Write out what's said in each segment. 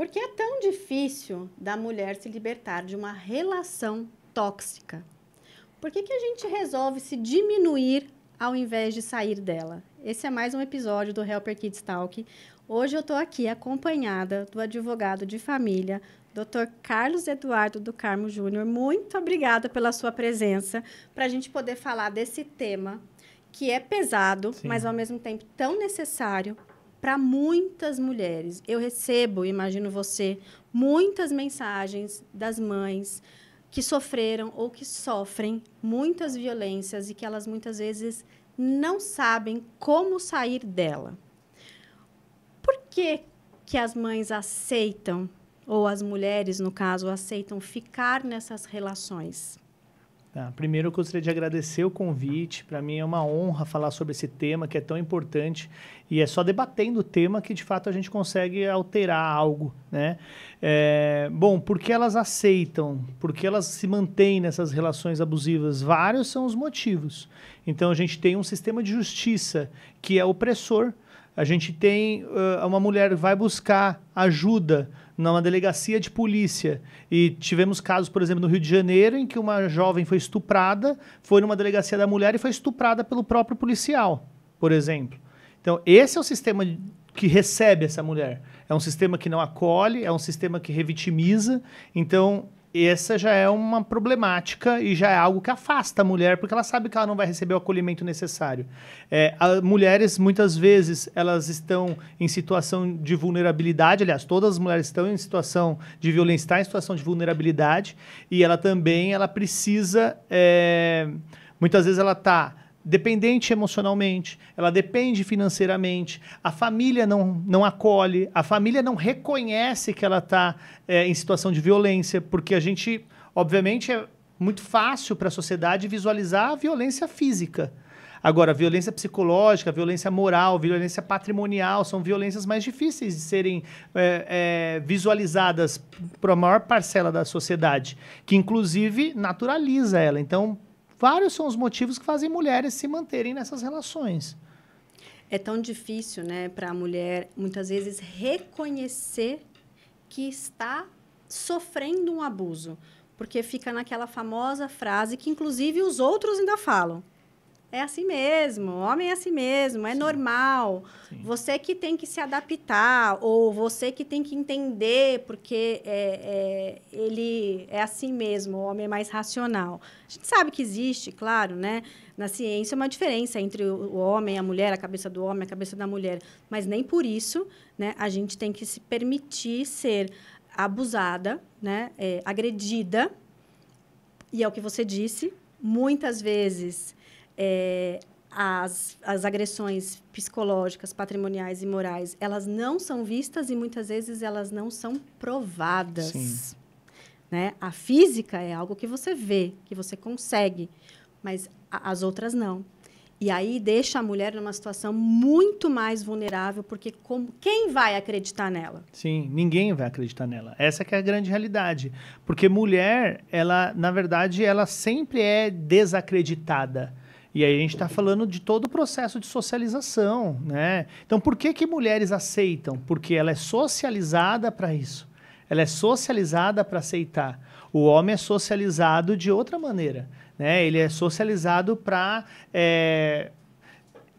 Por que é tão difícil da mulher se libertar de uma relação tóxica? Por que a gente resolve se diminuir ao invés de sair dela? Esse é mais um episódio do Helper Kids Talk. Hoje eu estou aqui acompanhada do advogado de família, Dr. Carlos Eduardo do Carmo Júnior. Muito obrigada pela sua presença, para a gente poder falar desse tema que é pesado, Sim. mas ao mesmo tempo tão necessário para muitas mulheres. Eu recebo, imagino você, muitas mensagens das mães que sofreram ou que sofrem muitas violências e que elas muitas vezes não sabem como sair dela. Por que as mães aceitam, ou as mulheres, no caso, aceitam ficar nessas relações? Primeiro, eu gostaria de agradecer o convite. Para mim é uma honra falar sobre esse tema que é tão importante. E é só debatendo o tema que, de fato, a gente consegue alterar algo, né? Bom, por que elas aceitam? Por que elas se mantêm nessas relações abusivas? Vários são os motivos. Então, a gente tem um sistema de justiça que é opressor. A gente tem uma mulher que vai buscar ajuda numa delegacia de polícia. E tivemos casos, por exemplo, no Rio de Janeiro, em que uma jovem foi estuprada, foi numa delegacia da mulher e foi estuprada pelo próprio policial, por exemplo. Então, esse é o sistema que recebe essa mulher. É um sistema que não acolhe, é um sistema que revitimiza. Então, essa já é uma problemática e já é algo que afasta a mulher, porque ela sabe que ela não vai receber o acolhimento necessário. As mulheres, muitas vezes, elas estão em situação de vulnerabilidade, aliás, todas as mulheres estão em situação de violência, estão em situação de vulnerabilidade, e ela também, ela precisa, muitas vezes ela está dependente emocionalmente, ela depende financeiramente, a família não acolhe, a família não reconhece que ela está em situação de violência, porque a gente, obviamente, é muito fácil para a sociedade visualizar a violência física. Agora, a violência psicológica, a violência moral, a violência patrimonial, são violências mais difíceis de serem visualizadas por a maior parcela da sociedade, que inclusive naturaliza ela. Então, vários são os motivos que fazem mulheres se manterem nessas relações. É tão difícil, né, para a mulher, muitas vezes, reconhecer que está sofrendo um abuso. Porque fica naquela famosa frase que, inclusive, os outros ainda falam. É assim mesmo, homem é assim mesmo, é normal. Sim. Você que tem que se adaptar, ou você que tem que entender, porque ele é assim mesmo, o homem é mais racional. A gente sabe que existe, claro, né, na ciência, uma diferença entre o homem e a mulher, a cabeça do homem e a cabeça da mulher. Mas nem por isso, né, a gente tem que se permitir ser abusada, né, agredida. E é o que você disse, muitas vezes as agressões psicológicas, patrimoniais e morais, elas não são vistas e muitas vezes elas não são provadas. Sim. Né? A física é algo que você vê, que você consegue, mas as outras não. E aí deixa a mulher numa situação muito mais vulnerável, porque quem vai acreditar nela? Sim, ninguém vai acreditar nela. Essa que é a grande realidade. Porque mulher, ela, na verdade, ela sempre é desacreditada. E aí a gente está falando de todo o processo de socialização, né? Então, por que mulheres aceitam? Porque ela é socializada para isso. Ela é socializada para aceitar. O homem é socializado de outra maneira, né? Ele é socializado para,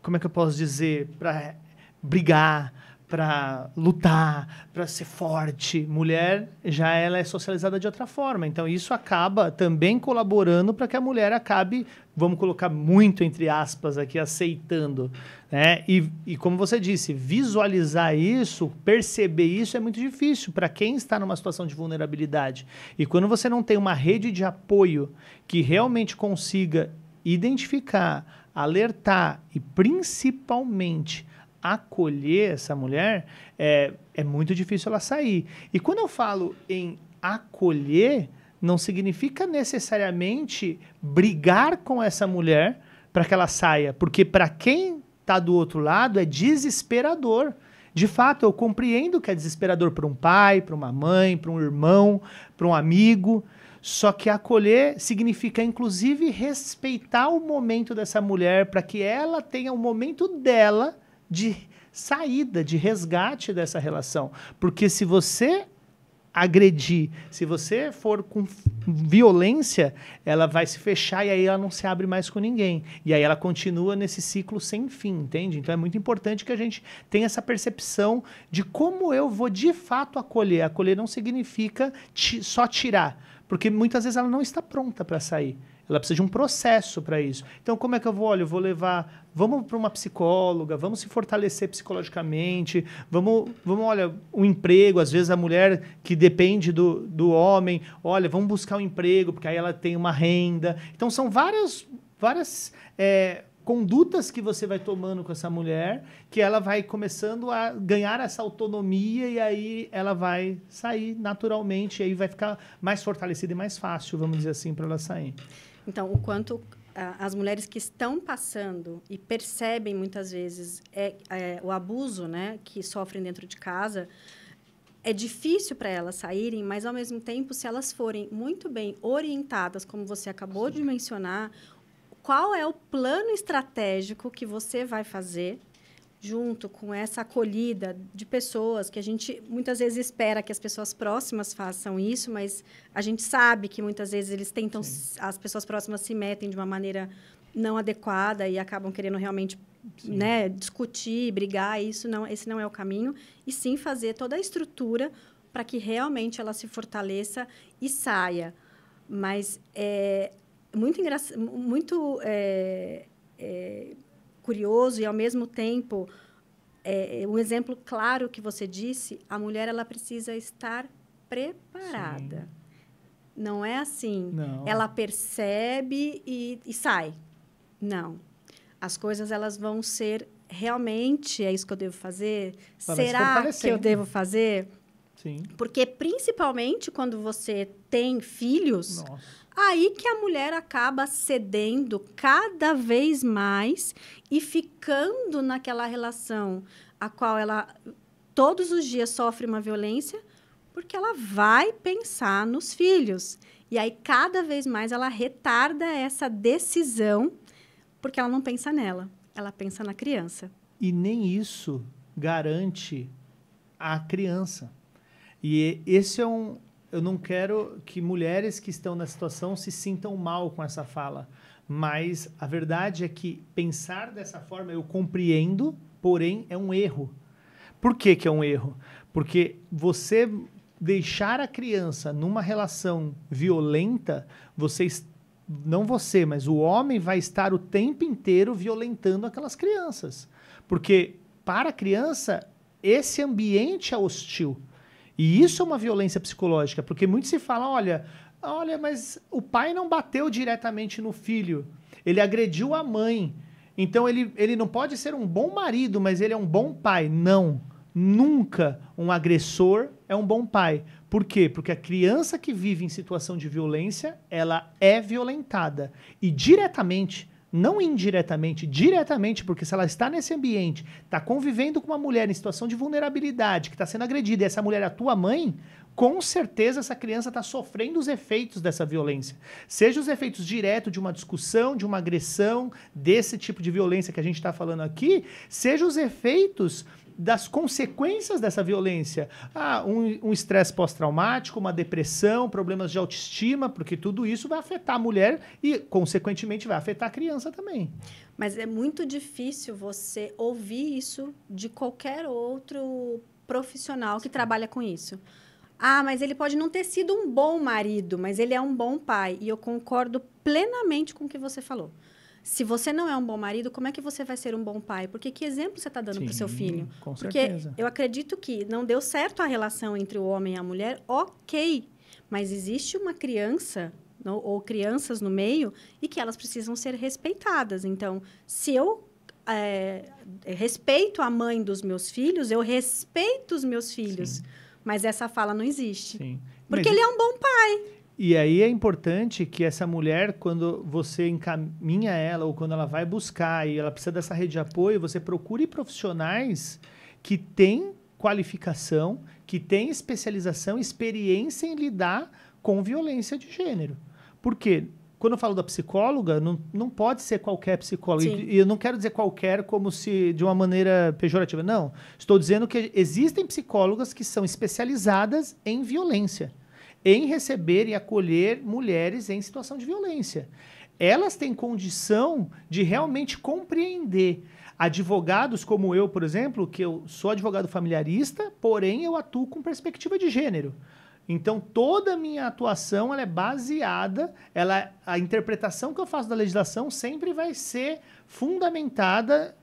como é que eu posso dizer? Para brigar, para lutar, para ser forte. Mulher, já ela é socializada de outra forma. Então, isso acaba também colaborando para que a mulher acabe, vamos colocar muito entre aspas aqui, aceitando, né? E como você disse, visualizar isso, perceber isso é muito difícil para quem está numa situação de vulnerabilidade. E quando você não tem uma rede de apoio que realmente consiga identificar, alertar e principalmente acolher essa mulher, é muito difícil ela sair. E quando eu falo em acolher, não significa necessariamente brigar com essa mulher para que ela saia, porque para quem está do outro lado é desesperador. De fato, eu compreendo que é desesperador para um pai, para uma mãe, para um irmão, para um amigo. Só que acolher significa, inclusive, respeitar o momento dessa mulher para que ela tenha o momento dela de saída, de resgate dessa relação. Porque se você agredir, se você for com violência, ela vai se fechar e aí ela não se abre mais com ninguém. E aí ela continua nesse ciclo sem fim, entende? Então é muito importante que a gente tenha essa percepção de como eu vou de fato acolher. Acolher não significa só tirar, porque muitas vezes ela não está pronta para sair. Ela precisa de um processo para isso. Então, como é que eu vou? Olha, eu vou levar... Vamos para uma psicóloga, vamos se fortalecer psicologicamente, olha, um emprego, às vezes a mulher que depende do homem, olha, vamos buscar um emprego, porque aí ela tem uma renda. Então, são várias condutas que você vai tomando com essa mulher, que ela vai começando a ganhar essa autonomia e aí ela vai sair naturalmente, e aí vai ficar mais fortalecida e mais fácil, vamos dizer assim, para ela sair. Então, o quanto as mulheres que estão passando e percebem muitas vezes o abuso, né, que sofrem dentro de casa, é difícil para elas saírem, mas, ao mesmo tempo, se elas forem muito bem orientadas, como você acabou de mencionar, qual é o plano estratégico que você vai fazer junto com essa acolhida de pessoas que a gente muitas vezes espera que as pessoas próximas façam isso, mas a gente sabe que muitas vezes eles tentam, as pessoas próximas se metem de uma maneira não adequada e acabam querendo realmente, né, discutir, brigar, esse não é o caminho, e sim fazer toda a estrutura para que realmente ela se fortaleça e saia. Mas é muito curioso e, ao mesmo tempo, um exemplo claro que você disse, a mulher ela precisa estar preparada. Sim. Não é assim, não. Ela percebe e sai. Não. As coisas elas vão ser realmente, é isso que eu devo fazer? Será que eu devo fazer? Sim. Porque, principalmente, quando você tem filhos... Nossa. Aí que a mulher acaba cedendo cada vez mais e ficando naquela relação a qual ela todos os dias sofre uma violência, porque ela vai pensar nos filhos. E aí, cada vez mais, ela retarda essa decisão, porque ela não pensa nela, ela pensa na criança. E nem isso garante a criança. E esse é um... Eu não quero que mulheres que estão na situação se sintam mal com essa fala, mas a verdade é que pensar dessa forma eu compreendo, porém é um erro. Por que que é um erro? Porque você deixar a criança numa relação violenta, não você, mas o homem vai estar o tempo inteiro violentando aquelas crianças. Porque para a criança, esse ambiente é hostil. E isso é uma violência psicológica, porque muito se fala, olha, mas o pai não bateu diretamente no filho, ele agrediu a mãe, então ele não pode ser um bom marido, mas ele é um bom pai. Não, nunca um agressor é um bom pai. Por quê? Porque a criança que vive em situação de violência, ela é violentada. E diretamente, não indiretamente, diretamente, porque se ela está nesse ambiente, está convivendo com uma mulher em situação de vulnerabilidade, que está sendo agredida, e essa mulher é a tua mãe, com certeza essa criança está sofrendo os efeitos dessa violência. Seja os efeitos diretos de uma discussão, de uma agressão, desse tipo de violência que a gente está falando aqui, seja os efeitos das consequências dessa violência. Um estresse pós-traumático, uma depressão, problemas de autoestima, porque tudo isso vai afetar a mulher e, consequentemente, vai afetar a criança também. Mas é muito difícil você ouvir isso de qualquer outro profissional que trabalha com isso. Mas ele pode não ter sido um bom marido, mas ele é um bom pai. E eu concordo plenamente com o que você falou. Se você não é um bom marido, como é que você vai ser um bom pai? Porque que exemplo você está dando para o seu filho? Com certeza. Porque eu acredito que não deu certo a relação entre o homem e a mulher, ok. Mas existe uma criança, ou crianças no meio, e que elas precisam ser respeitadas. Então, se eu respeito a mãe dos meus filhos, eu respeito os meus filhos. Sim. Mas essa fala não existe. Sim. Porque ele é um bom pai. E aí é importante que essa mulher, quando você encaminha ela ou quando ela vai buscar e ela precisa dessa rede de apoio, você procure profissionais que têm qualificação, que têm especialização, experiência em lidar com violência de gênero. Por quê? quando eu falo da psicóloga, não pode ser qualquer psicóloga. Sim. E eu não quero dizer qualquer como se de uma maneira pejorativa. Não. Estou dizendo que existem psicólogas que são especializadas em violência, em receber e acolher mulheres em situação de violência. Elas têm condição de realmente compreender. Advogados como eu, por exemplo, que eu sou advogado familiarista, porém eu atuo com perspectiva de gênero. Então, toda a minha atuação ela é baseada, a interpretação que eu faço da legislação sempre vai ser fundamentada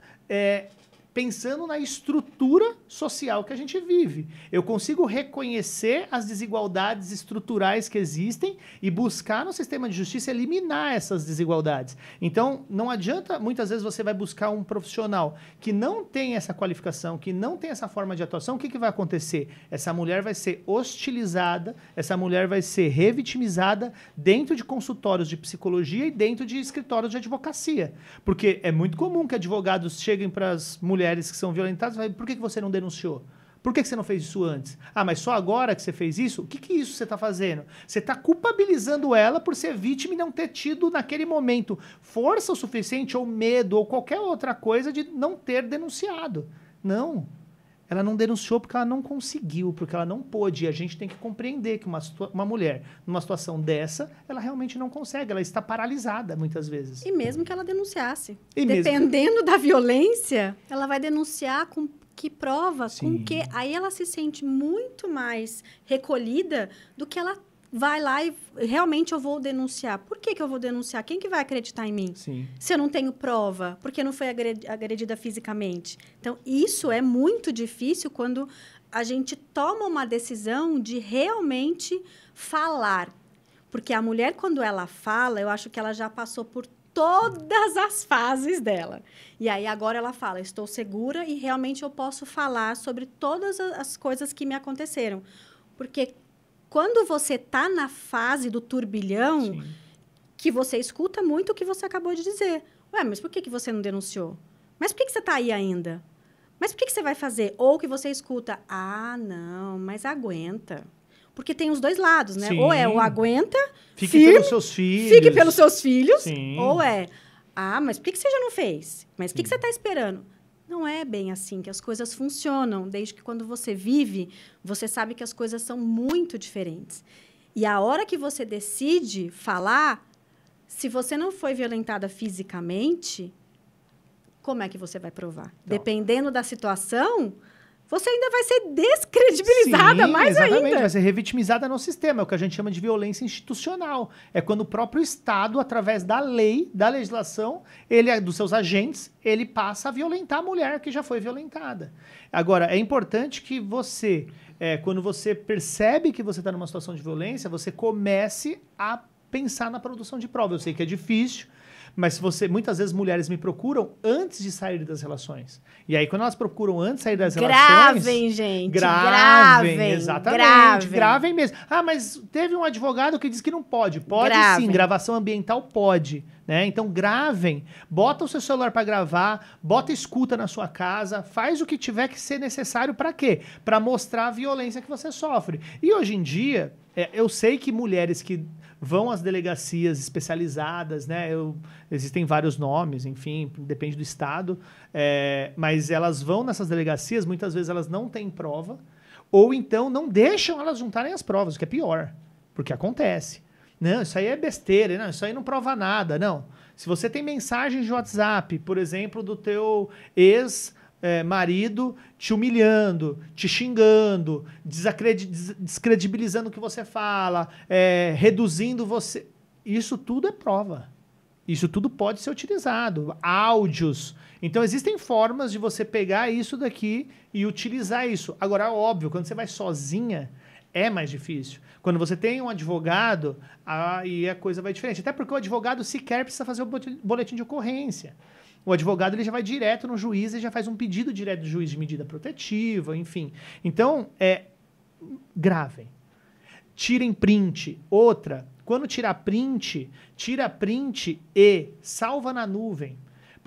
pensando na estrutura social que a gente vive. Eu consigo reconhecer as desigualdades estruturais que existem e buscar no sistema de justiça eliminar essas desigualdades. Então, não adianta, muitas vezes você vai buscar um profissional que não tem essa qualificação, que não tem essa forma de atuação, o que vai acontecer? Essa mulher vai ser hostilizada, essa mulher vai ser revitimizada dentro de consultórios de psicologia e dentro de escritórios de advocacia. Porque é muito comum que advogados cheguem para as mulheres que são violentadas, por que você não denunciou? Por que você não fez isso antes? Ah, mas só agora que você fez isso? O que isso você está fazendo? Você está culpabilizando ela por ser vítima e não ter tido, naquele momento, força o suficiente, ou medo, ou qualquer outra coisa de não ter denunciado. Não. Ela não denunciou porque ela não conseguiu, porque ela não pôde. E a gente tem que compreender que uma mulher, numa situação dessa, ela realmente não consegue. Ela está paralisada, muitas vezes. E mesmo que ela denunciasse. Dependendo da violência, ela vai denunciar com que prova, Sim. com que... Aí ela se sente muito mais recolhida do que ela vai lá e realmente eu vou denunciar. Por que eu vou denunciar? Quem que vai acreditar em mim? Sim. Se eu não tenho prova, porque não foi agredida fisicamente. Então, isso é muito difícil quando a gente toma uma decisão de realmente falar. Porque a mulher, quando ela fala, eu acho que ela já passou por todas as fases dela. E aí, agora ela fala, estou segura e realmente eu posso falar sobre todas as coisas que me aconteceram. Porque quando você está na fase do turbilhão, sim, que você escuta muito o que você acabou de dizer. Ué, mas por que você não denunciou? Mas por que você está aí ainda? Mas por que você vai fazer? Ou que você escuta, ah, não, mas aguenta. Porque tem os dois lados, né? Sim. Ou é o aguenta, fique firme, pelos seus filhos. Fique pelos seus filhos. Sim. Ou é, ah, mas por que você já não fez? Mas por que você está esperando? Não é bem assim que as coisas funcionam. Desde que quando você vive, você sabe que as coisas são muito diferentes. E a hora que você decide falar, se você não foi violentada fisicamente, como é que você vai provar? Então, dependendo da situação, você ainda vai ser descredibilizada. Sim, mais exatamente, ainda. Vai ser revitimizada no sistema. É o que a gente chama de violência institucional. É quando o próprio Estado, através da lei, da legislação, dos seus agentes, ele passa a violentar a mulher que já foi violentada. Agora, é importante que você, quando você percebe que você está numa situação de violência, você comece a pensar na produção de prova. Eu sei que é difícil, mas muitas vezes mulheres me procuram antes de sair das relações. E aí, quando elas procuram antes de sair das relações... Gravem, gente. Gravem. Exatamente. Gravem mesmo. Ah, mas teve um advogado que disse que não pode. Pode sim, gravação ambiental pode. Né? Então, gravem. Bota o seu celular para gravar, bota escuta na sua casa, faz o que tiver que ser necessário para quê? Para mostrar a violência que você sofre. E hoje em dia, eu sei que mulheres que vão às delegacias especializadas, né? Existem vários nomes, enfim, depende do estado, mas elas vão nessas delegacias, muitas vezes elas não têm prova, ou então não deixam elas juntarem as provas, o que é pior, porque acontece. Não, isso aí é besteira, não, isso aí não prova nada, não. Se você tem mensagens de WhatsApp, por exemplo, do teu marido te humilhando, te xingando, descredibilizando o que você fala, reduzindo você. Isso tudo é prova. Isso tudo pode ser utilizado. Áudios. Então, existem formas de você pegar isso daqui e utilizar isso. Agora, óbvio, quando você vai sozinha, é mais difícil. Quando você tem um advogado, aí a coisa vai diferente. Até porque o advogado sequer precisa fazer o boletim de ocorrência. O advogado ele já vai direto no juiz e já faz um pedido direto do juiz de medida protetiva, enfim. Então, gravem. Tirem print. Outra, quando tira print e salva na nuvem.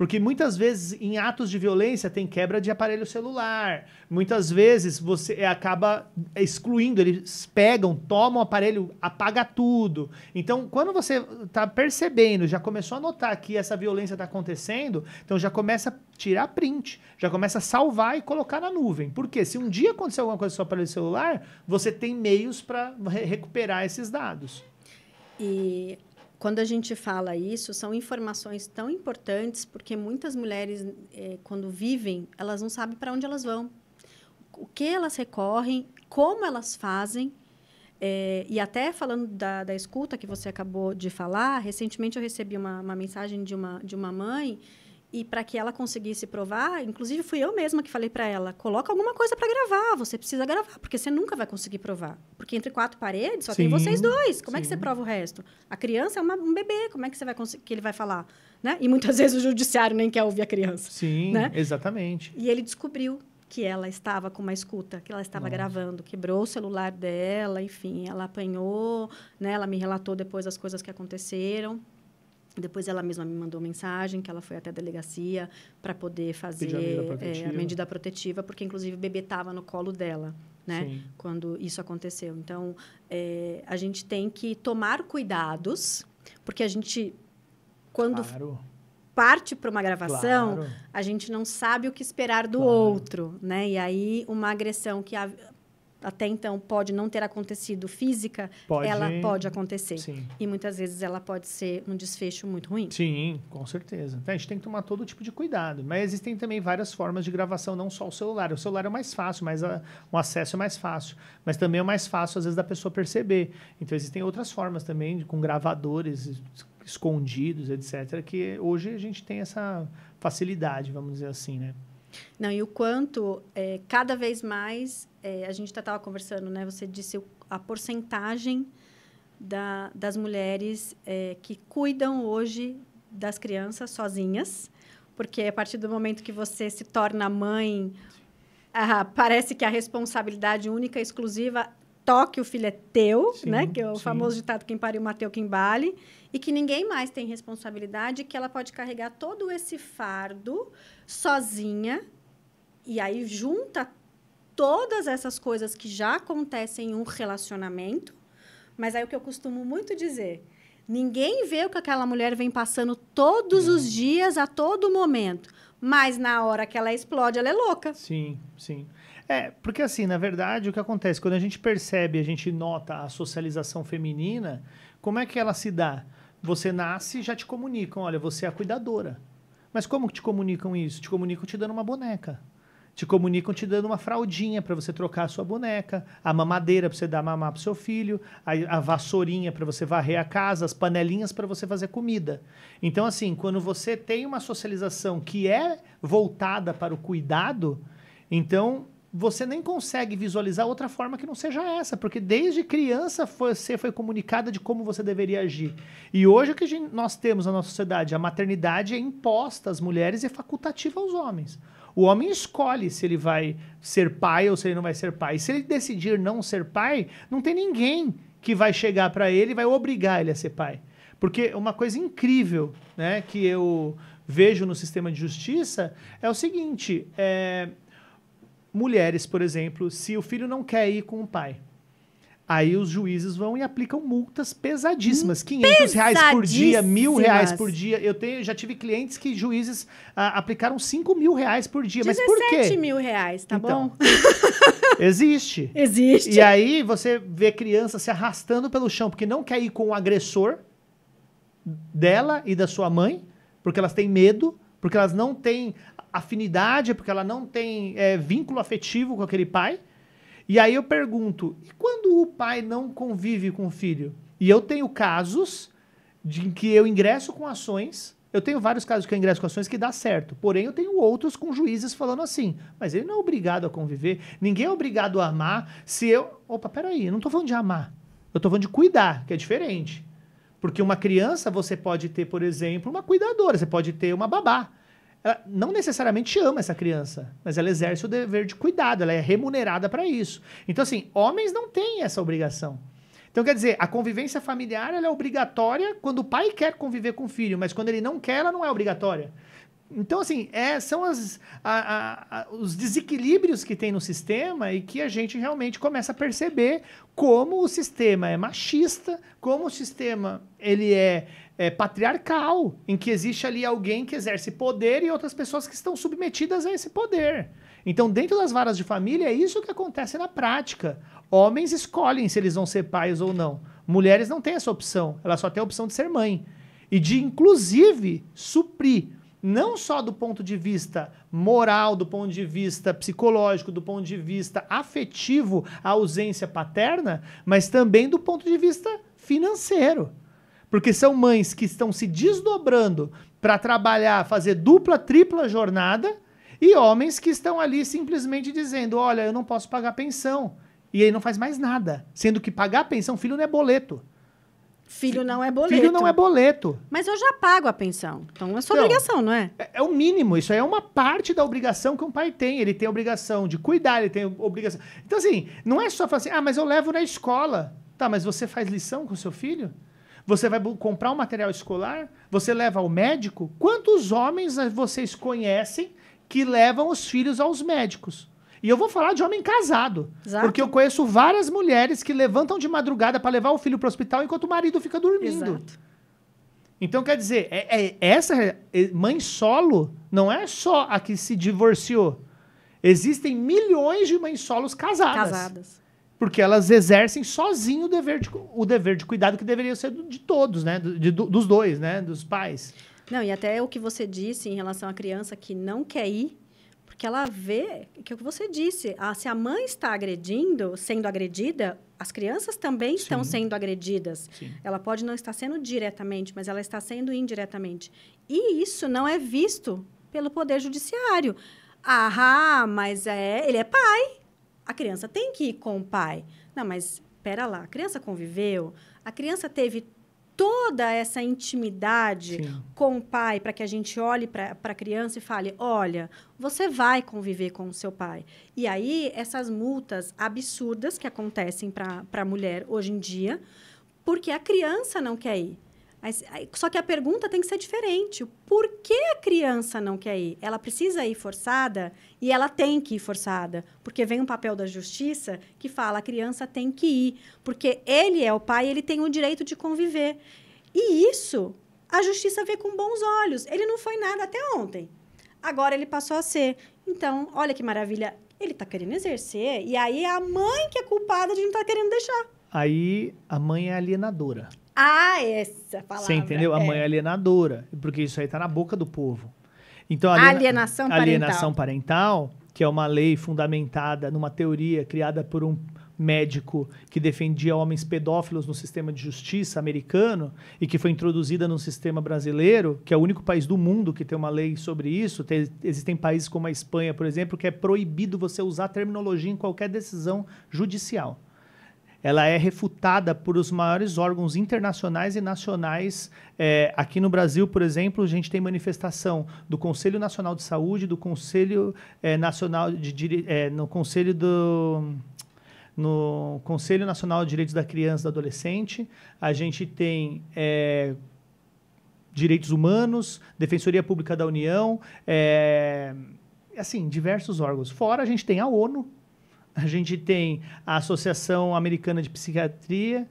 Porque muitas vezes, em atos de violência, tem quebra de aparelho celular. Muitas vezes, você acaba excluindo, eles pegam, tomam o aparelho, apaga tudo. Então, quando você está percebendo, já começou a notar que essa violência está acontecendo, então já começa a tirar print, já começa a salvar e colocar na nuvem. Porque se um dia acontecer alguma coisa com o seu aparelho celular, você tem meios para recuperar esses dados. E quando a gente fala isso, são informações tão importantes, porque muitas mulheres, quando vivem, elas não sabem para onde elas vão, o que elas recorrem, como elas fazem. E até falando da escuta que você acabou de falar, recentemente eu recebi uma mensagem de uma mãe, e para que ela conseguisse provar, inclusive fui eu mesma que falei para ela, coloca alguma coisa para gravar, você precisa gravar, porque você nunca vai conseguir provar. Porque entre 4 paredes só tem vocês dois, como é que você prova o resto? A criança é um bebê, como é que você vai conseguir, que ele vai falar? Né? E muitas vezes o judiciário nem quer ouvir a criança. Sim, né? Exatamente. E ele descobriu que ela estava com uma escuta, que ela estava gravando, quebrou o celular dela, enfim, ela apanhou, né? Ela me relatou depois as coisas que aconteceram. Depois ela mesma me mandou mensagem que ela foi até a delegacia para poder fazer a medida protetiva, porque, inclusive, o bebê estava no colo dela, né? Sim. Quando isso aconteceu. Então, a gente tem que tomar cuidados, porque a gente, quando parte para uma gravação, a gente não sabe o que esperar do outro, né? E aí, uma agressão que até então pode não ter acontecido física, ela pode acontecer. Sim. E muitas vezes ela pode ser um desfecho muito ruim. Sim, com certeza. Então, a gente tem que tomar todo tipo de cuidado. Mas existem também várias formas de gravação, não só o celular. O celular é o mais fácil, mas o acesso é mais fácil. Mas também é mais fácil, às vezes, da pessoa perceber. Então, existem outras formas também, com gravadores escondidos, etc., que hoje a gente tem essa facilidade, vamos dizer assim, né? Não, e o quanto, cada vez mais, a gente estava conversando, né? Você disse a porcentagem das mulheres que cuidam hoje das crianças sozinhas, porque a partir do momento que você se torna mãe, parece que a responsabilidade única e exclusiva toque o filho é teu, sim, né? Que é o famoso ditado, quem pariu, mateu, quem bale, e que ninguém mais tem responsabilidade, que ela pode carregar todo esse fardo sozinha, e aí junta todas essas coisas que já acontecem em um relacionamento, mas aí o que eu costumo muito dizer, ninguém vê o que aquela mulher vem passando todos os dias, a todo momento, mas na hora que ela explode, ela é louca. Sim, sim. Porque assim, na verdade, o que acontece, quando a gente percebe, a gente nota a socialização feminina, como é que ela se dá? Você nasce e já te comunicam, olha, você é a cuidadora. Mas como que te comunicam isso? Te comunicam te dando uma boneca. Te comunicam te dando uma fraldinha para você trocar a sua boneca, a mamadeira para você dar mamar para o seu filho, a vassourinha para você varrer a casa, as panelinhas para você fazer comida. Então, assim, quando você tem uma socialização que é voltada para o cuidado, então você nem consegue visualizar outra forma que não seja essa, porque desde criança você foi comunicada de como você deveria agir. E hoje o que nós temos na nossa sociedade, a maternidade é imposta às mulheres e é facultativa aos homens. O homem escolhe se ele vai ser pai ou se ele não vai ser pai. E se ele decidir não ser pai, não tem ninguém que vai chegar para ele e vai obrigar ele a ser pai. Porque uma coisa incrível, né, que eu vejo no sistema de justiça é o seguinte, mulheres, por exemplo, se o filho não quer ir com o pai, aí os juízes vão e aplicam multas pesadíssimas, R$500 por dia, R$1.000 por dia. Já tive clientes que juízes aplicaram R$5.000 por dia. Mas por quê? R$17.000, tá então, bom? Existe. Existe. E aí você vê criança se arrastando pelo chão porque não quer ir com o agressor dela e da sua mãe, porque elas têm medo, porque elas não têm afinidade, porque ela não tem vínculo afetivo com aquele pai. E aí eu pergunto, e quando o pai não convive com o filho? E eu tenho casos de que eu ingresso com ações, eu tenho vários casos que eu ingresso com ações que dá certo, porém eu tenho outros com juízes falando assim, mas ele não é obrigado a conviver, ninguém é obrigado a amar, se eu... Opa, peraí, eu não tô falando de amar, eu tô falando de cuidar, que é diferente. Porque uma criança, você pode ter, por exemplo, uma cuidadora, você pode ter uma babá. Ela não necessariamente ama essa criança, mas ela exerce o dever de cuidado, ela é remunerada para isso. Então, assim, homens não têm essa obrigação. Então, quer dizer, a convivência familiar ela é obrigatória quando o pai quer conviver com o filho, mas quando ele não quer, ela não é obrigatória. Então, assim, são os desequilíbrios que tem no sistema e que a gente realmente começa a perceber como o sistema é machista, como o sistema ele é patriarcal, em que existe ali alguém que exerce poder e outras pessoas que estão submetidas a esse poder. Então, dentro das varas de família, é isso que acontece na prática. Homens escolhem se eles vão ser pais ou não. Mulheres não têm essa opção, elas só têm a opção de ser mãe. E de, inclusive, suprir, não só do ponto de vista moral, do ponto de vista psicológico, do ponto de vista afetivo, a ausência paterna, mas também do ponto de vista financeiro. Porque são mães que estão se desdobrando para trabalhar, fazer dupla, tripla jornada, e homens que estão ali simplesmente dizendo, olha, eu não posso pagar pensão. E aí não faz mais nada. Sendo que pagar pensão, filho não é boleto. Filho não é boleto. Filho não é boleto. Mas eu já pago a pensão. Então é sua obrigação, não é? É o mínimo. Isso aí é uma parte da obrigação que um pai tem. Ele tem a obrigação de cuidar, ele tem a obrigação... Então, assim, não é só falar assim, mas eu levo na escola. Tá, mas você faz lição com o seu filho? Você vai comprar um material escolar? Você leva ao médico? Quantos homens vocês conhecem que levam os filhos aos médicos? E eu vou falar de homem casado. Exato. Porque eu conheço várias mulheres que levantam de madrugada para levar o filho para o hospital enquanto o marido fica dormindo. Exato. Então, quer dizer, essa mãe solo não é só a que se divorciou. Existem milhões de mães solos casadas. Porque elas exercem sozinho o dever de cuidado que deveria ser de todos, né? Dos dois, né? Dos pais. Não, e até o que você disse em relação à criança que não quer ir, porque ela vê, que é o que você disse, se a mãe está sendo agredida, as crianças também estão sendo agredidas. Sim. Ela pode não estar sendo diretamente, mas ela está sendo indiretamente. E isso não é visto pelo Poder Judiciário. Mas ele é pai. A criança tem que ir com o pai. Não, mas espera lá, a criança conviveu, a criança teve toda essa intimidade com o pai para que a gente olhe para a criança e fale, olha, você vai conviver com o seu pai. E aí, essas multas absurdas que acontecem para a mulher hoje em dia, porque a criança não quer ir. Só que a pergunta tem que ser diferente. Por que a criança não quer ir? Ela precisa ir forçada e ela tem que ir forçada. Porque vem um papel da justiça que fala a criança tem que ir. Porque ele é o pai e ele tem o direito de conviver. E isso a justiça vê com bons olhos. Ele não foi nada até ontem. Agora ele passou a ser. Então, olha que maravilha. Ele está querendo exercer. E aí é a mãe que é culpada de não estar querendo deixar. Aí a mãe é alienadora. Essa palavra. Você entendeu? A mãe é alienadora, porque isso aí tá na boca do povo. Então, alienação parental, que é uma lei fundamentada numa teoria criada por um médico que defendia homens pedófilos no sistema de justiça americano e que foi introduzida no sistema brasileiro, que é o único país do mundo que tem uma lei sobre isso. Existem países como a Espanha, por exemplo, que é proibido você usar terminologia em qualquer decisão judicial. Ela é refutada por os maiores órgãos internacionais e nacionais. Aqui no Brasil, por exemplo, a gente tem manifestação do Conselho Nacional de Saúde, do Conselho Nacional no Conselho Nacional de Direitos da Criança e do Adolescente. A gente tem Direitos Humanos, Defensoria Pública da União, assim, diversos órgãos. Fora a gente tem a ONU. A gente tem a Associação Americana de Psicologia,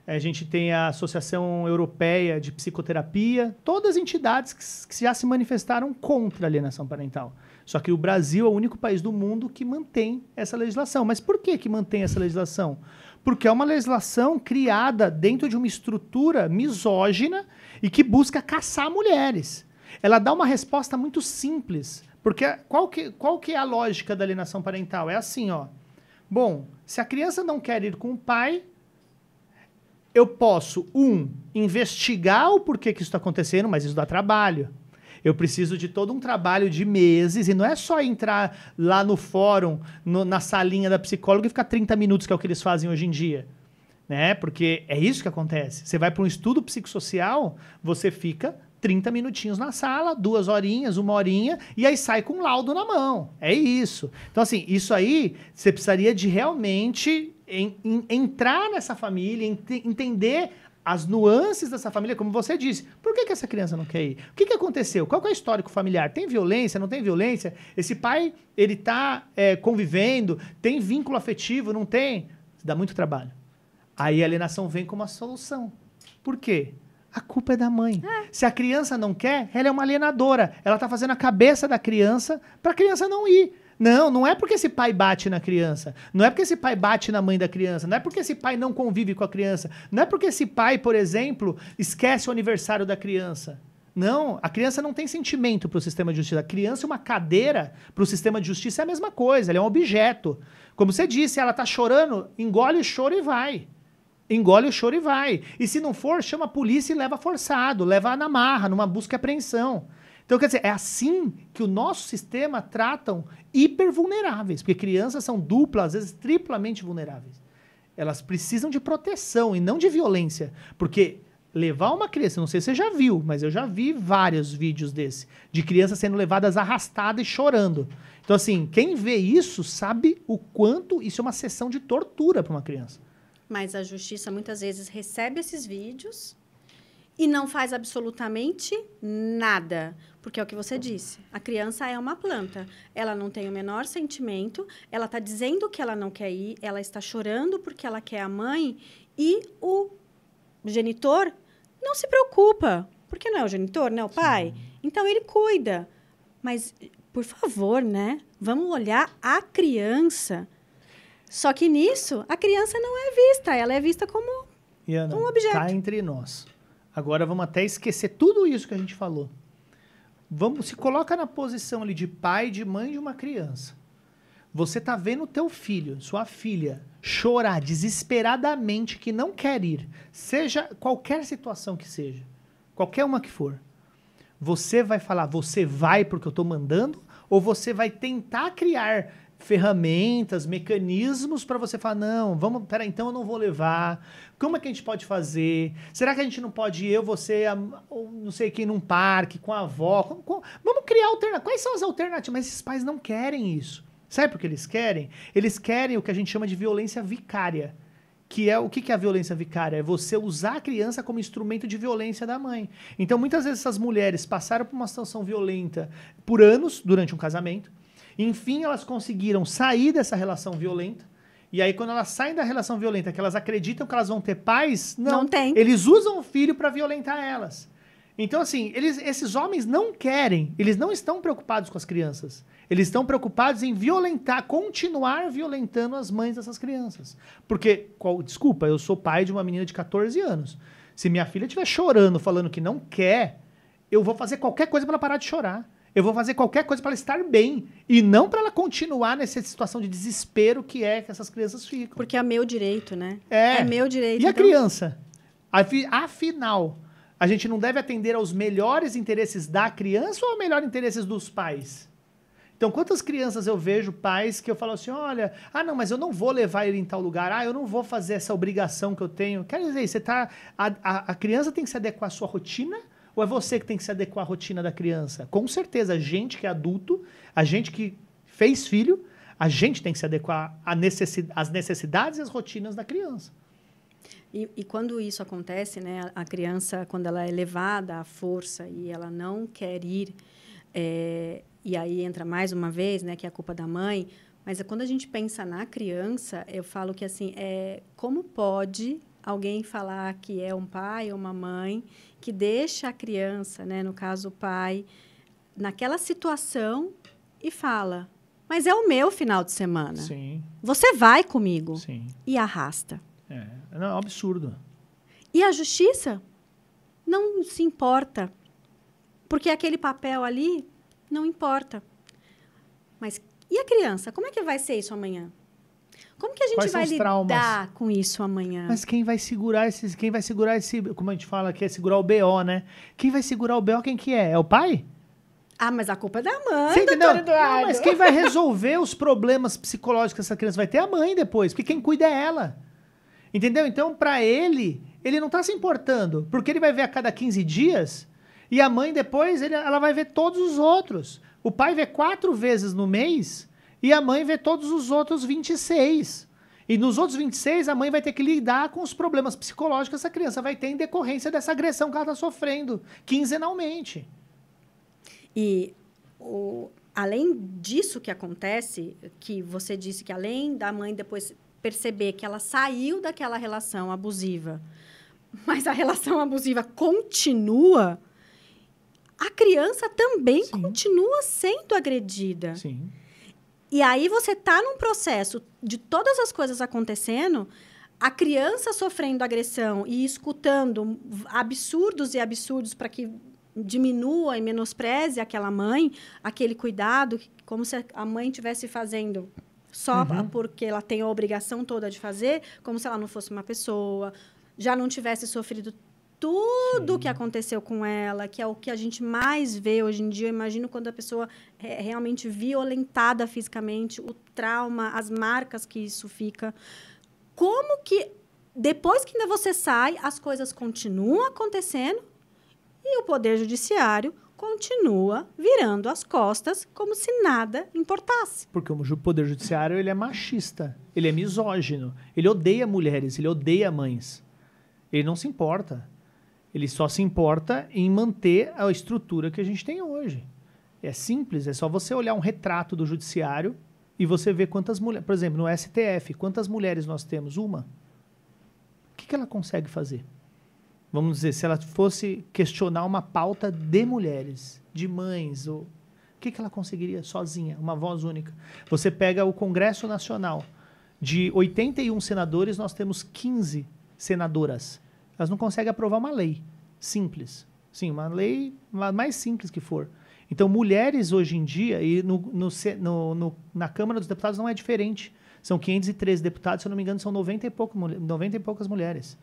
a gente tem a Associação Europeia de Psicoterapia, todas entidades que já se manifestaram contra a alienação parental. Só que o Brasil é o único país do mundo que mantém essa legislação. Mas por que mantém essa legislação? Porque é uma legislação criada dentro de uma estrutura misógina e que busca caçar mulheres. Ela dá uma resposta muito simples. Porque qual que é a lógica da alienação parental? É assim, ó. Bom, se a criança não quer ir com o pai, eu posso, investigar o porquê que isso está acontecendo, mas isso dá trabalho. Eu preciso de todo um trabalho de meses, e não é só entrar lá no fórum, na salinha da psicóloga e ficar 30 minutos, que é o que eles fazem hoje em dia. Né? Porque é isso que acontece. Você vai para um estudo psicossocial, você fica 30 minutinhos na sala, 2 horinhas, 1 horinha, e aí sai com um laudo na mão. É isso. Então, assim, isso aí, você precisaria de realmente entrar nessa família, entender as nuances dessa família, como você disse. Por que essa criança não quer ir? O que aconteceu? Qual que é o histórico familiar? Tem violência? Não tem violência? Esse pai, ele tá convivendo? Tem vínculo afetivo? Não tem? Dá muito trabalho. Aí a alienação vem como uma solução. Por quê? A culpa é da mãe. Se a criança não quer, ela é uma alienadora. Ela está fazendo a cabeça da criança para a criança não ir. Não é porque esse pai bate na criança. Não é porque esse pai bate na mãe da criança. Não é porque esse pai não convive com a criança. Não é porque esse pai, por exemplo, esquece o aniversário da criança. Não, a criança não tem sentimento para o sistema de justiça. A criança, uma cadeira para o sistema de justiça é a mesma coisa. Ela é um objeto. Como você disse, ela está chorando, engole o choro e vai. Engole o choro e vai. E se não for, chama a polícia e leva forçado, leva na marra, numa busca e apreensão. Então, quer dizer, é assim que o nosso sistema tratam hipervulneráveis, porque crianças são duplas, às vezes triplamente vulneráveis. Elas precisam de proteção e não de violência, porque levar uma criança, não sei se você já viu, mas eu já vi vários vídeos desse, de crianças sendo levadas arrastadas e chorando. Então, assim, quem vê isso sabe o quanto isso é uma sessão de tortura para uma criança. Mas a justiça muitas vezes recebe esses vídeos e não faz absolutamente nada. Porque é o que você disse. A criança é uma planta. Ela não tem o menor sentimento. Ela está dizendo que ela não quer ir. Ela está chorando porque ela quer a mãe. E o genitor não se preocupa. Porque não é o genitor, não é o pai? Sim. Então, ele cuida. Mas, por favor, né? Vamos olhar a criança. Só que nisso, a criança não é vista. Ela é vista como Ana, um objeto. Tá entre nós. Agora vamos até esquecer tudo isso que a gente falou. Se coloca na posição ali de pai, de mãe de uma criança. Você tá vendo o teu filho, sua filha, chorar desesperadamente que não quer ir. Seja qualquer situação que seja. Qualquer uma que for. Você vai falar, você vai porque eu tô mandando? Ou você vai tentar criar ferramentas, mecanismos para você falar, não, peraí, então eu não vou levar. Como é que a gente pode fazer? Será que a gente não pode ir, você, não sei quem, num parque, com a avó? Vamos criar alternativas. Quais são as alternativas? Mas esses pais não querem isso. Sabe por que eles querem? Eles querem o que a gente chama de violência vicária. Que é o que é a violência vicária? É você usar a criança como instrumento de violência da mãe. Então, muitas vezes essas mulheres passaram por uma situação violenta por anos, durante um casamento. Enfim, elas conseguiram sair dessa relação violenta. E aí, quando elas saem da relação violenta, que elas acreditam que elas vão ter paz, não tem. Eles usam o filho para violentar elas. Então, assim, esses homens não querem, eles não estão preocupados com as crianças. Eles estão preocupados em violentar, continuar violentando as mães dessas crianças. Porque, desculpa, eu sou pai de uma menina de 14 anos. Se minha filha estiver chorando, falando que não quer, eu vou fazer qualquer coisa para ela parar de chorar. Eu vou fazer qualquer coisa para ela estar bem. E não para ela continuar nessa situação de desespero que essas crianças ficam. Porque é meu direito, né? É meu direito. E a criança? Afinal, a gente não deve atender aos melhores interesses da criança ou aos melhores interesses dos pais? Então, quantas crianças eu vejo pais que eu falo assim, olha, não, mas eu não vou levar ele em tal lugar, eu não vou fazer essa obrigação que eu tenho. Quer dizer, a criança tem que se adequar à sua rotina? Ou é você que tem que se adequar à rotina da criança? Com certeza, a gente que é adulto, a gente que fez filho, a gente tem que se adequar às necessidades e às rotinas da criança. E quando isso acontece, né, a criança, quando ela é levada à força e ela não quer ir, e aí entra mais uma vez, né, que é a culpa da mãe, mas quando a gente pensa na criança, eu falo que assim, como pode alguém falar que é um pai ou uma mãe que deixa a criança, né, no caso o pai, naquela situação e fala, mas é o meu final de semana. Sim. Você vai comigo. Sim. E arrasta. É um absurdo. E a justiça não se importa, porque aquele papel ali não importa. Mas e a criança? Como é que vai ser isso amanhã? Como que a gente vai lidar com isso amanhã? Mas quem vai segurar esse, como a gente fala aqui, é segurar o BO, né? Quem vai segurar o BO, quem que é? É o pai? Mas a culpa é da mãe, você entendeu? Não, mas quem vai resolver os problemas psicológicos que essa criança vai ter é a mãe depois, porque quem cuida é ela. Entendeu? Então, para ele não está se importando, porque ele vai ver a cada 15 dias e a mãe depois, ela vai ver todos os outros. O pai vê 4 vezes no mês e a mãe vê todos os outros 26. E nos outros 26, a mãe vai ter que lidar com os problemas psicológicos que essa criança vai ter em decorrência dessa agressão que ela está sofrendo, quinzenalmente. E além disso que acontece, que você disse que além da mãe depois perceber que ela saiu daquela relação abusiva, mas a relação abusiva continua, a criança também Sim. continua sendo agredida. Sim. E aí você está num processo de todas as coisas acontecendo, a criança sofrendo agressão e escutando absurdos e absurdos para que diminua e menospreze aquela mãe, aquele cuidado, como se a mãe estivesse fazendo só porque ela tem a obrigação toda de fazer, como se ela não fosse uma pessoa, já não tivesse sofrido tudo o que aconteceu com ela, que é o que a gente mais vê hoje em dia. Eu imagino quando a pessoa é realmente violentada fisicamente, o trauma, as marcas que isso fica. Como que, depois que ainda você sai, as coisas continuam acontecendo e o Poder Judiciário continua virando as costas como se nada importasse. Porque o Poder Judiciário ele é machista, ele é misógino, ele odeia mulheres, ele odeia mães. Ele não se importa. Ele só se importa em manter a estrutura que a gente tem hoje. É simples, é só você olhar um retrato do judiciário e você ver quantas mulheres... Por exemplo, no STF, quantas mulheres nós temos? Uma. O que ela consegue fazer? Vamos dizer, se ela fosse questionar uma pauta de mulheres, de mães, o que ela conseguiria sozinha, uma voz única? Você pega o Congresso Nacional. De 81 senadores, nós temos 15 senadoras. Elas não conseguem aprovar uma lei simples. Sim, uma lei mais simples que for. Então, mulheres hoje em dia, e na Câmara dos Deputados não é diferente. São 513 deputados, se eu não me engano, são 90 e poucas mulheres.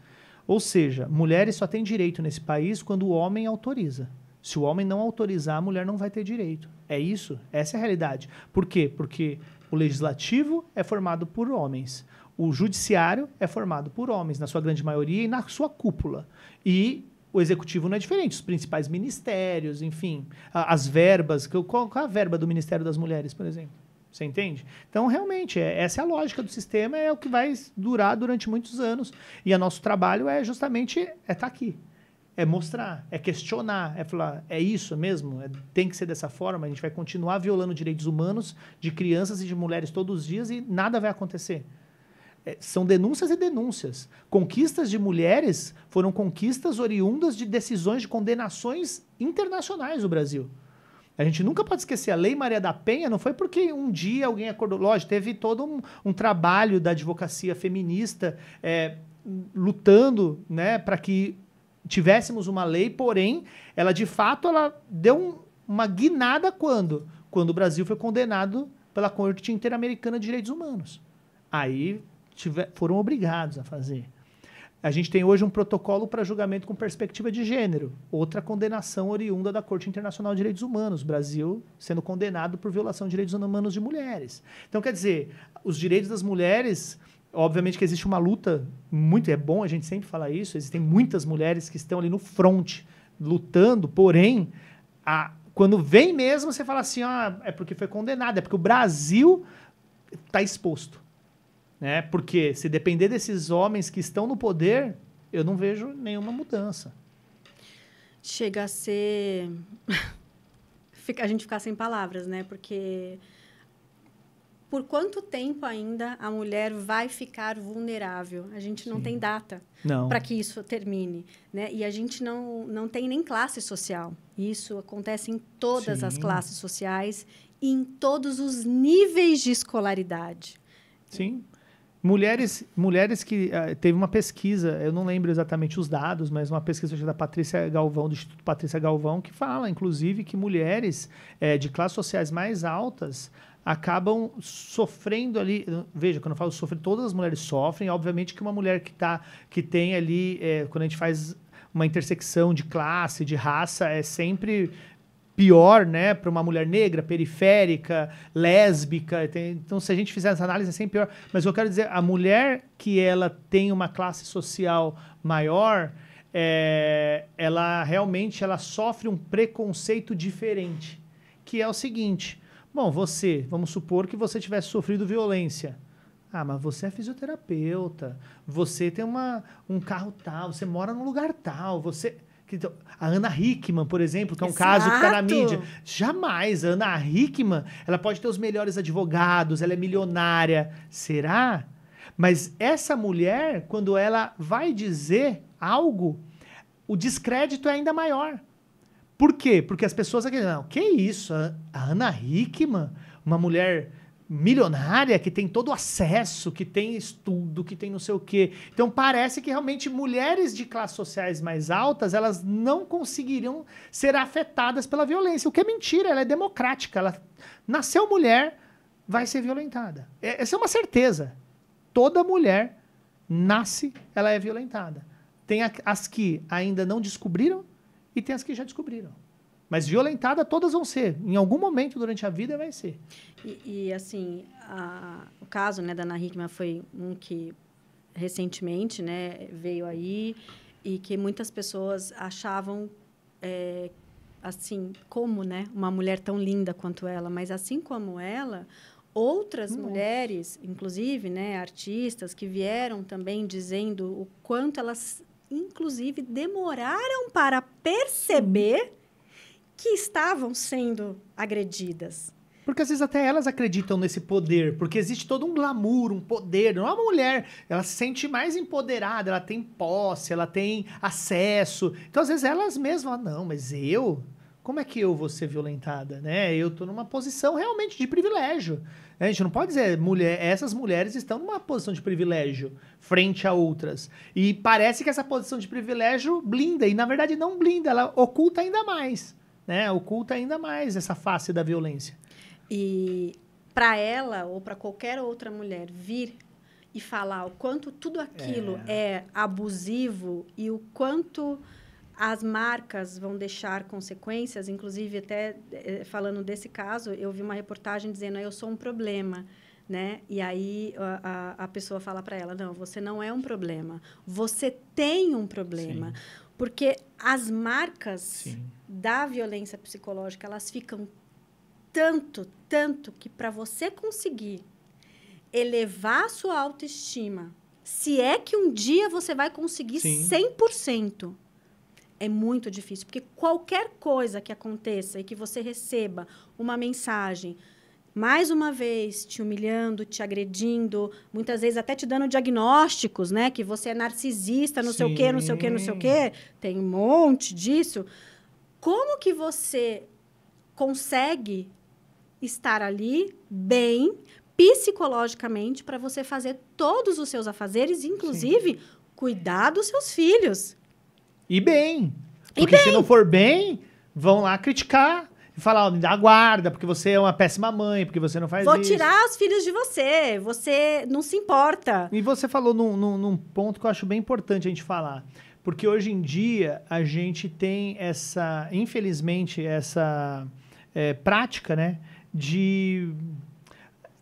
Ou seja, mulheres só têm direito nesse país quando o homem autoriza. Se o homem não autorizar, a mulher não vai ter direito. É isso? Essa é a realidade. Por quê? Porque o legislativo é formado por homens. O judiciário é formado por homens, na sua grande maioria, e na sua cúpula. E o executivo não é diferente. Os principais ministérios, enfim, as verbas. Qual é a verba do Ministério das Mulheres, por exemplo? Você entende? Então, realmente, essa é a lógica do sistema, é o que vai durar durante muitos anos. E o nosso trabalho é justamente estar aqui. É mostrar, é questionar, é falar, é isso mesmo? Tem que ser dessa forma? A gente vai continuar violando direitos humanos de crianças e de mulheres todos os dias e nada vai acontecer. São denúncias e denúncias. Conquistas de mulheres foram conquistas oriundas de decisões de condenações internacionais do Brasil. A gente nunca pode esquecer, a Lei Maria da Penha não foi porque um dia alguém acordou. Lógico, teve todo um trabalho da advocacia feminista lutando, né, para que tivéssemos uma lei, porém, ela de fato ela deu uma guinada quando? Quando o Brasil foi condenado pela Corte Interamericana de Direitos Humanos. Aí foram obrigados a fazer. A gente tem hoje um protocolo para julgamento com perspectiva de gênero. Outra condenação oriunda da Corte Internacional de Direitos Humanos. Brasil sendo condenado por violação de direitos humanos de mulheres. Então, quer dizer, os direitos das mulheres, obviamente que existe uma luta muito... É bom a gente sempre falar isso. Existem muitas mulheres que estão ali no front, lutando, porém, quando vem mesmo, você fala assim, é porque foi condenado, é porque o Brasil está exposto. Né? Porque se depender desses homens que estão no poder, eu não vejo nenhuma mudança. Chega a ser... a gente ficar sem palavras, né? Porque por quanto tempo ainda a mulher vai ficar vulnerável? A gente não tem data para que isso termine. Né? E a gente não tem nem classe social. Isso acontece em todas as classes sociais e em todos os níveis de escolaridade. Sim. Mulheres que... teve uma pesquisa, eu não lembro exatamente os dados, mas uma pesquisa da Patrícia Galvão, do Instituto Patrícia Galvão, que fala, inclusive, que mulheres de classes sociais mais altas acabam sofrendo ali... Veja, quando eu falo sofrer, todas as mulheres sofrem. Obviamente que uma mulher que tem ali... quando a gente faz uma intersecção de classe, de raça, é sempre... pior, né, para uma mulher negra, periférica, lésbica. Então, se a gente fizer essa análise, é sempre pior. Mas eu quero dizer, a mulher que ela tem uma classe social maior, ela realmente sofre um preconceito diferente, que é o seguinte: bom, vamos supor que você tivesse sofrido violência, Ah, mas você é fisioterapeuta, você tem um carro tal, você mora num lugar tal, você... A Ana Hickman, por exemplo, que é um caso que está na mídia. Jamais. A Ana Hickman, ela pode ter os melhores advogados, ela é milionária. Será? Mas essa mulher, quando ela vai dizer algo, o descrédito é ainda maior. Por quê? Porque as pessoas acreditam, não, que isso? A Ana Hickman, uma mulher milionária, que tem todo o acesso, que tem estudo, que tem não sei o quê. Então parece que realmente mulheres de classes sociais mais altas, elas não conseguiriam ser afetadas pela violência, o que é mentira, ela é democrática. Ela nasceu mulher, vai ser violentada. Essa é uma certeza. Toda mulher nasce, ela é violentada. Tem as que ainda não descobriram e tem as que já descobriram. Mas violentada todas vão ser. Em algum momento durante a vida vai ser. E assim, o caso, né, da Ana Hickman foi um que recentemente, né, veio aí e que muitas pessoas achavam, assim, como, né, uma mulher tão linda quanto ela, mas assim como ela, outras mulheres, inclusive, né, artistas, que vieram também dizendo o quanto elas, inclusive, demoraram para perceber que estavam sendo agredidas. Porque às vezes até elas acreditam nesse poder, porque existe todo um glamour, um poder. Não é uma mulher, ela se sente mais empoderada, ela tem posse, ela tem acesso. Então às vezes elas mesmas, não, mas como é que eu vou ser violentada, né? Eu tô numa posição realmente de privilégio. A gente não pode dizer, essas mulheres estão numa posição de privilégio frente a outras. E parece que essa posição de privilégio blinda, e na verdade não blinda, ela oculta ainda mais. Né, oculta ainda mais essa face da violência. E para ela ou para qualquer outra mulher vir e falar o quanto tudo aquilo é abusivo e o quanto as marcas vão deixar consequências, inclusive até falando desse caso, eu vi uma reportagem dizendo eu sou um problema, né? E aí a pessoa fala para ela, não, você não é um problema, você tem um problema. Sim. Porque as marcas da violência psicológica, elas ficam tanto que para você conseguir elevar a sua autoestima, se é que um dia você vai conseguir 100%, é muito difícil. Porque qualquer coisa que aconteça e que você receba uma mensagem, mais uma vez, te humilhando, te agredindo, muitas vezes até te dando diagnósticos, né? Que você é narcisista, não sei o quê, não sei o quê, não sei o quê. Tem um monte disso. Como que você consegue estar ali bem, psicologicamente, para você fazer todos os seus afazeres, inclusive cuidar dos seus filhos? E bem. Porque se não for bem, vão lá criticar. E falar, me dá guarda, porque você é uma péssima mãe, porque você não faz isso. Vou tirar os filhos de você, você não se importa. E você falou num ponto que eu acho bem importante a gente falar. Porque hoje em dia a gente tem infelizmente, essa prática, né? De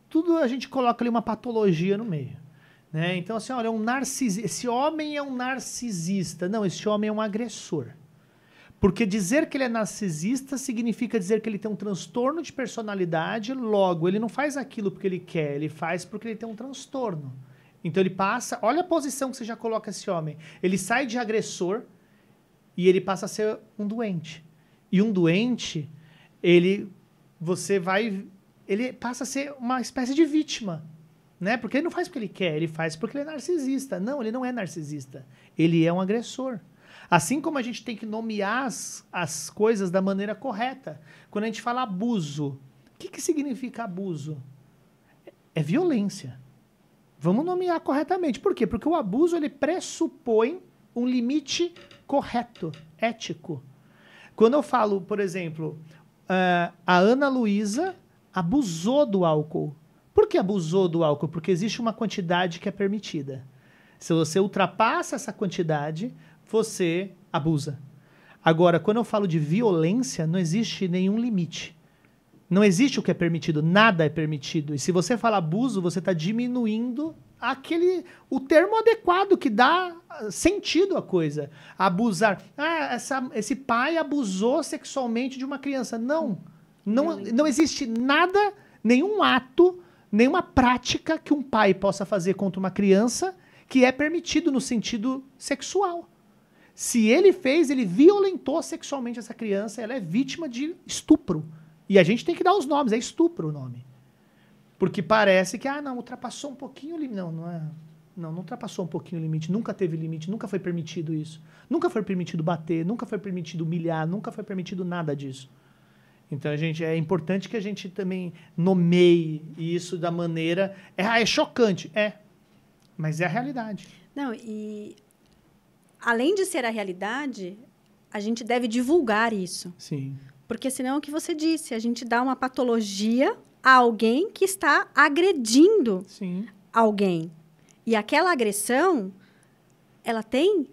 tudo a gente coloca ali uma patologia no meio. Né? Então, assim, olha, esse homem é um narcisista. Não, esse homem é um agressor. Porque dizer que ele é narcisista significa dizer que ele tem um transtorno de personalidade, logo, ele não faz aquilo porque ele quer, ele faz porque ele tem um transtorno. Então ele passa, olha a posição que você já coloca esse homem. Ele sai de agressor e ele passa a ser um doente. E um doente, ele passa a ser uma espécie de vítima. Né? Porque ele não faz porque ele quer, ele faz porque ele é narcisista. Não, ele não é narcisista. Ele é um agressor. Assim como a gente tem que nomear as coisas da maneira correta. Quando a gente fala abuso, o que significa abuso? É violência. Vamos nomear corretamente. Por quê? Porque o abuso ele pressupõe um limite correto, ético. Quando eu falo, por exemplo, a Ana Luísa abusou do álcool. Por que abusou do álcool? Porque existe uma quantidade que é permitida. Se você ultrapassa essa quantidade, você abusa. Agora, quando eu falo de violência, não existe nenhum limite. Não existe o que é permitido, nada é permitido. E se você fala abuso, você está diminuindo o termo adequado que dá sentido à coisa. Abusar. Esse pai abusou sexualmente de uma criança. Não existe nada, nenhum ato, nenhuma prática que um pai possa fazer contra uma criança que é permitido no sentido sexual. Se ele fez, ele violentou sexualmente essa criança, ela é vítima de estupro. E a gente tem que dar os nomes, é estupro o nome. Porque parece que, não, ultrapassou um pouquinho o limite. Não, não é. Não ultrapassou um pouquinho o limite, nunca teve limite, nunca foi permitido isso. Nunca foi permitido bater, nunca foi permitido humilhar, nunca foi permitido nada disso. Então, é importante que a gente também nomeie isso da maneira... É chocante, mas é a realidade. Não, e além de ser a realidade, a gente deve divulgar isso. Sim. Porque senão é o que você disse, a gente dá uma patologia a alguém que está agredindo alguém. E aquela agressão, ela tem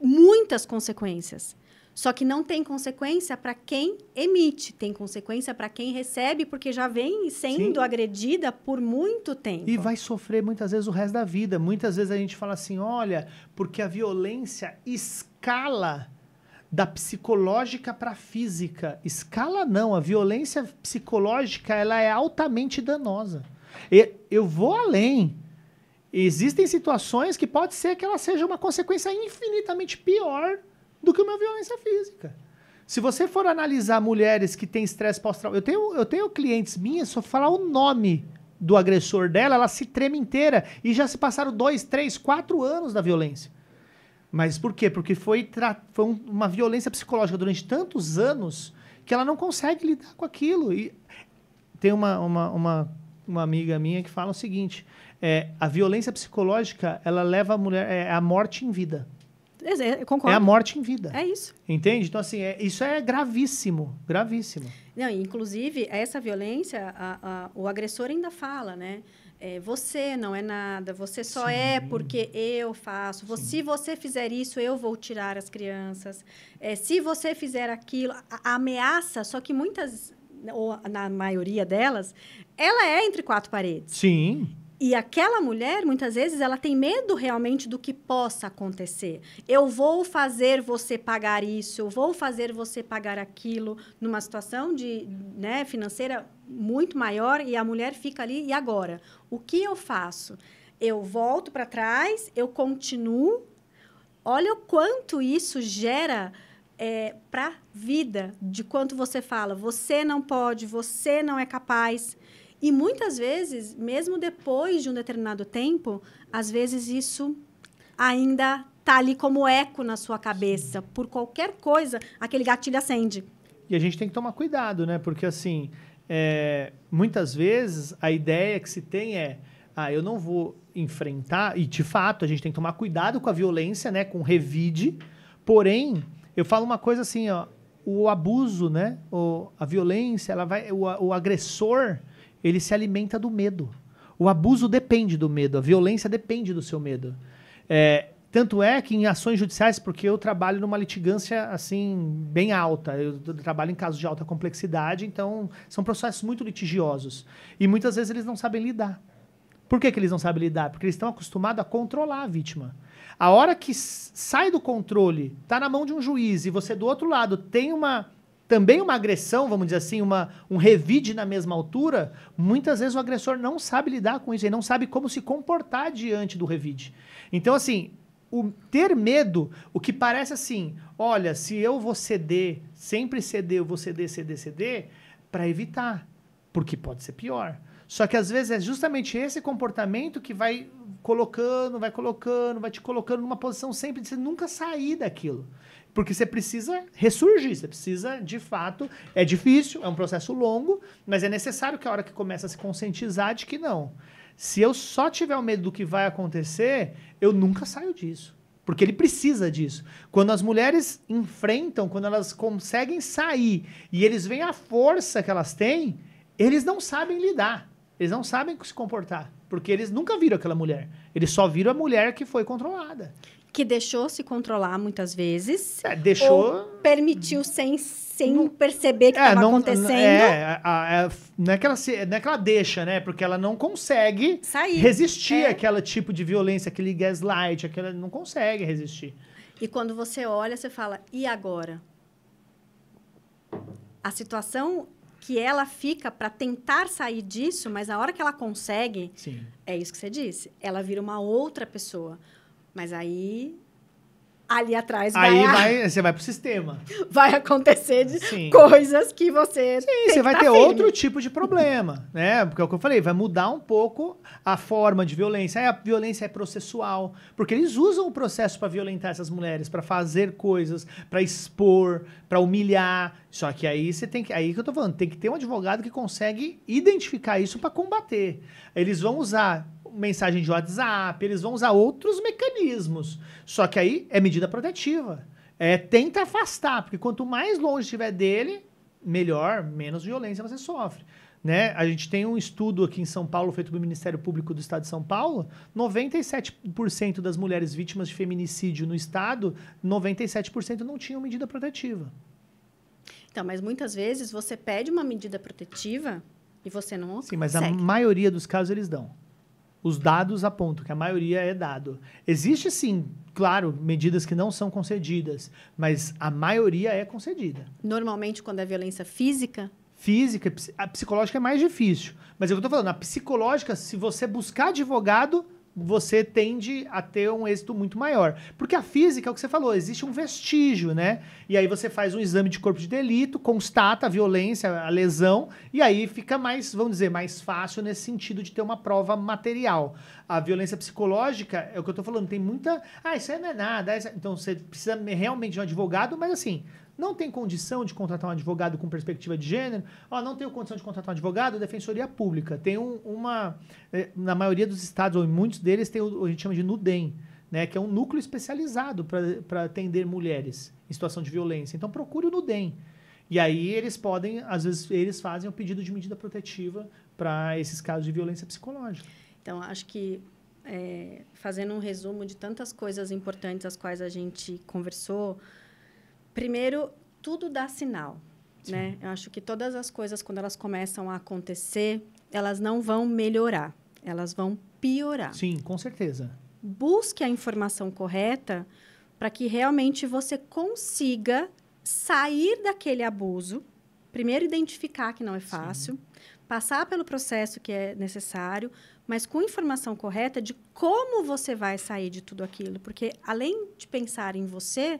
muitas consequências. Só que não tem consequência para quem emite, tem consequência para quem recebe, porque já vem sendo agredida por muito tempo. E vai sofrer muitas vezes o resto da vida. Muitas vezes a gente fala assim, olha, porque a violência escala da psicológica para a física. Escala não, a violência psicológica ela é altamente danosa. Eu vou além. Existem situações que pode ser que ela seja uma consequência infinitamente pior do que uma violência física. Se você for analisar mulheres que têm estresse pós-traumático... Eu tenho clientes minhas, se eu falar o nome do agressor dela, ela se treme inteira e já se passaram 2, 3, 4 anos da violência. Mas por quê? Porque foi uma violência psicológica durante tantos anos que ela não consegue lidar com aquilo. E tem uma amiga minha que fala o seguinte, a violência psicológica, ela leva a mulher à morte em vida. Eu concordo. É a morte em vida. É isso. Entende? Então, assim, isso é gravíssimo. Gravíssimo. Não, inclusive, essa violência, o agressor ainda fala, né? Você não é nada, você só é porque eu faço. Se você fizer isso, eu vou tirar as crianças. Se você fizer aquilo, a ameaça, só que muitas, ou na maioria delas, ela é entre 4 paredes. Sim. E aquela mulher, muitas vezes, ela tem medo realmente do que possa acontecer. Eu vou fazer você pagar isso, eu vou fazer você pagar aquilo, numa situação financeira muito maior, e a mulher fica ali, e agora? O que eu faço? Eu volto para trás, eu continuo. Olha o quanto isso gera para a vida, de quanto você fala, você não pode, você não é capaz. E muitas vezes, mesmo depois de um determinado tempo, às vezes isso ainda está ali como eco na sua cabeça. Por qualquer coisa, aquele gatilho acende. E a gente tem que tomar cuidado, né? Porque, assim, muitas vezes a ideia que se tem eu não vou enfrentar, e de fato a gente tem que tomar cuidado com a violência, né? Com revide. Porém, eu falo uma coisa assim, o abuso, né? A violência, o agressor... ele se alimenta do medo. O abuso depende do medo, a violência depende do seu medo. Tanto é que em ações judiciais, porque eu trabalho numa litigância assim, bem alta, eu trabalho em casos de alta complexidade, então são processos muito litigiosos. E muitas vezes eles não sabem lidar. Por que eles não sabem lidar? Porque eles estão acostumados a controlar a vítima. A hora que sai do controle, está na mão de um juiz, e você do outro lado tem também uma agressão, vamos dizer assim, um revide na mesma altura, muitas vezes o agressor não sabe lidar com isso, ele não sabe como se comportar diante do revide. Então, assim, ter medo, o que parece assim, olha, se eu vou ceder, sempre ceder, eu vou ceder, para evitar, porque pode ser pior. Só que às vezes é justamente esse comportamento que vai te colocando numa posição sempre de você nunca sair daquilo. Porque você precisa ressurgir, você precisa, de fato, é difícil, é um processo longo, mas é necessário que a hora que começa a se conscientizar de que não. Se eu só tiver o medo do que vai acontecer, eu nunca saio disso. Porque ele precisa disso. Quando as mulheres enfrentam, quando elas conseguem sair e eles veem a força que elas têm, eles não sabem lidar, eles não sabem se comportar. Porque eles nunca viram aquela mulher, eles só viram a mulher que foi controlada. Que deixou se controlar muitas vezes. Deixou. Ou permitiu sem perceber que estava acontecendo. Não é que ela deixa, né? Porque ela não consegue resistir àquele tipo de violência, aquele gaslight, não consegue resistir. E quando você olha, você fala, e agora? A situação que ela fica para tentar sair disso, mas a hora que ela consegue, Sim. é isso que você disse, ela vira uma outra pessoa. Mas aí, ali atrás você vai pro sistema. vai acontecer Sim. coisas que você Sim, você vai ter outro tipo de problema, né? Porque é o que eu falei, vai mudar um pouco a forma de violência. Aí a violência é processual, porque eles usam o processo para violentar essas mulheres, para fazer coisas, para expor, para humilhar. Só que aí você tem que, aí que eu tô falando, tem que ter um advogado que consegue identificar isso para combater. Eles vão usar mensagem de WhatsApp, eles vão usar outros mecanismos. Só que aí é medida protetiva. Tenta afastar, porque quanto mais longe estiver dele, melhor, menos violência você sofre. Né? A gente tem um estudo aqui em São Paulo, feito pelo Ministério Público do Estado de São Paulo, 97% das mulheres vítimas de feminicídio no estado, 97% não tinham medida protetiva. Então, mas muitas vezes você pede uma medida protetiva e você não consegue. Sim, mas a maioria dos casos eles dão. Os dados apontam que a maioria é dado. Existe, sim, claro, medidas que não são concedidas, mas a maioria é concedida. Normalmente, quando é violência física... Física, a psicológica é mais difícil. Mas é o que eu tô falando, a psicológica, se você buscar advogado, você tende a ter um êxito muito maior. Porque a física, é o que você falou, existe um vestígio, né? E aí você faz um exame de corpo de delito, constata a violência, a lesão, e aí fica mais, vamos dizer, mais fácil nesse sentido de ter uma prova material. A violência psicológica, é o que eu tô falando, tem muita... isso aí não é nada. Então você precisa realmente de um advogado, mas assim... Não tem condição de contratar um advogado com perspectiva de gênero? Não tenho condição de contratar um advogado? Defensoria Pública. Tem na maioria dos estados, ou em muitos deles, tem o que a gente chama de NUDEM, né, que é um núcleo especializado para atender mulheres em situação de violência. Então, procure o NUDEM. E aí eles podem, às vezes, eles fazem o pedido de medida protetiva para esses casos de violência psicológica. Então, acho que, fazendo um resumo de tantas coisas importantes as quais a gente conversou... Primeiro, tudo dá sinal, né? Eu acho que todas as coisas, quando elas começam a acontecer, elas não vão melhorar, elas vão piorar. Sim, com certeza. Busque a informação correta para que realmente você consiga sair daquele abuso. Primeiro, identificar que não é fácil, passar pelo processo que é necessário, mas com informação correta de como você vai sair de tudo aquilo. Porque, além de pensar em você...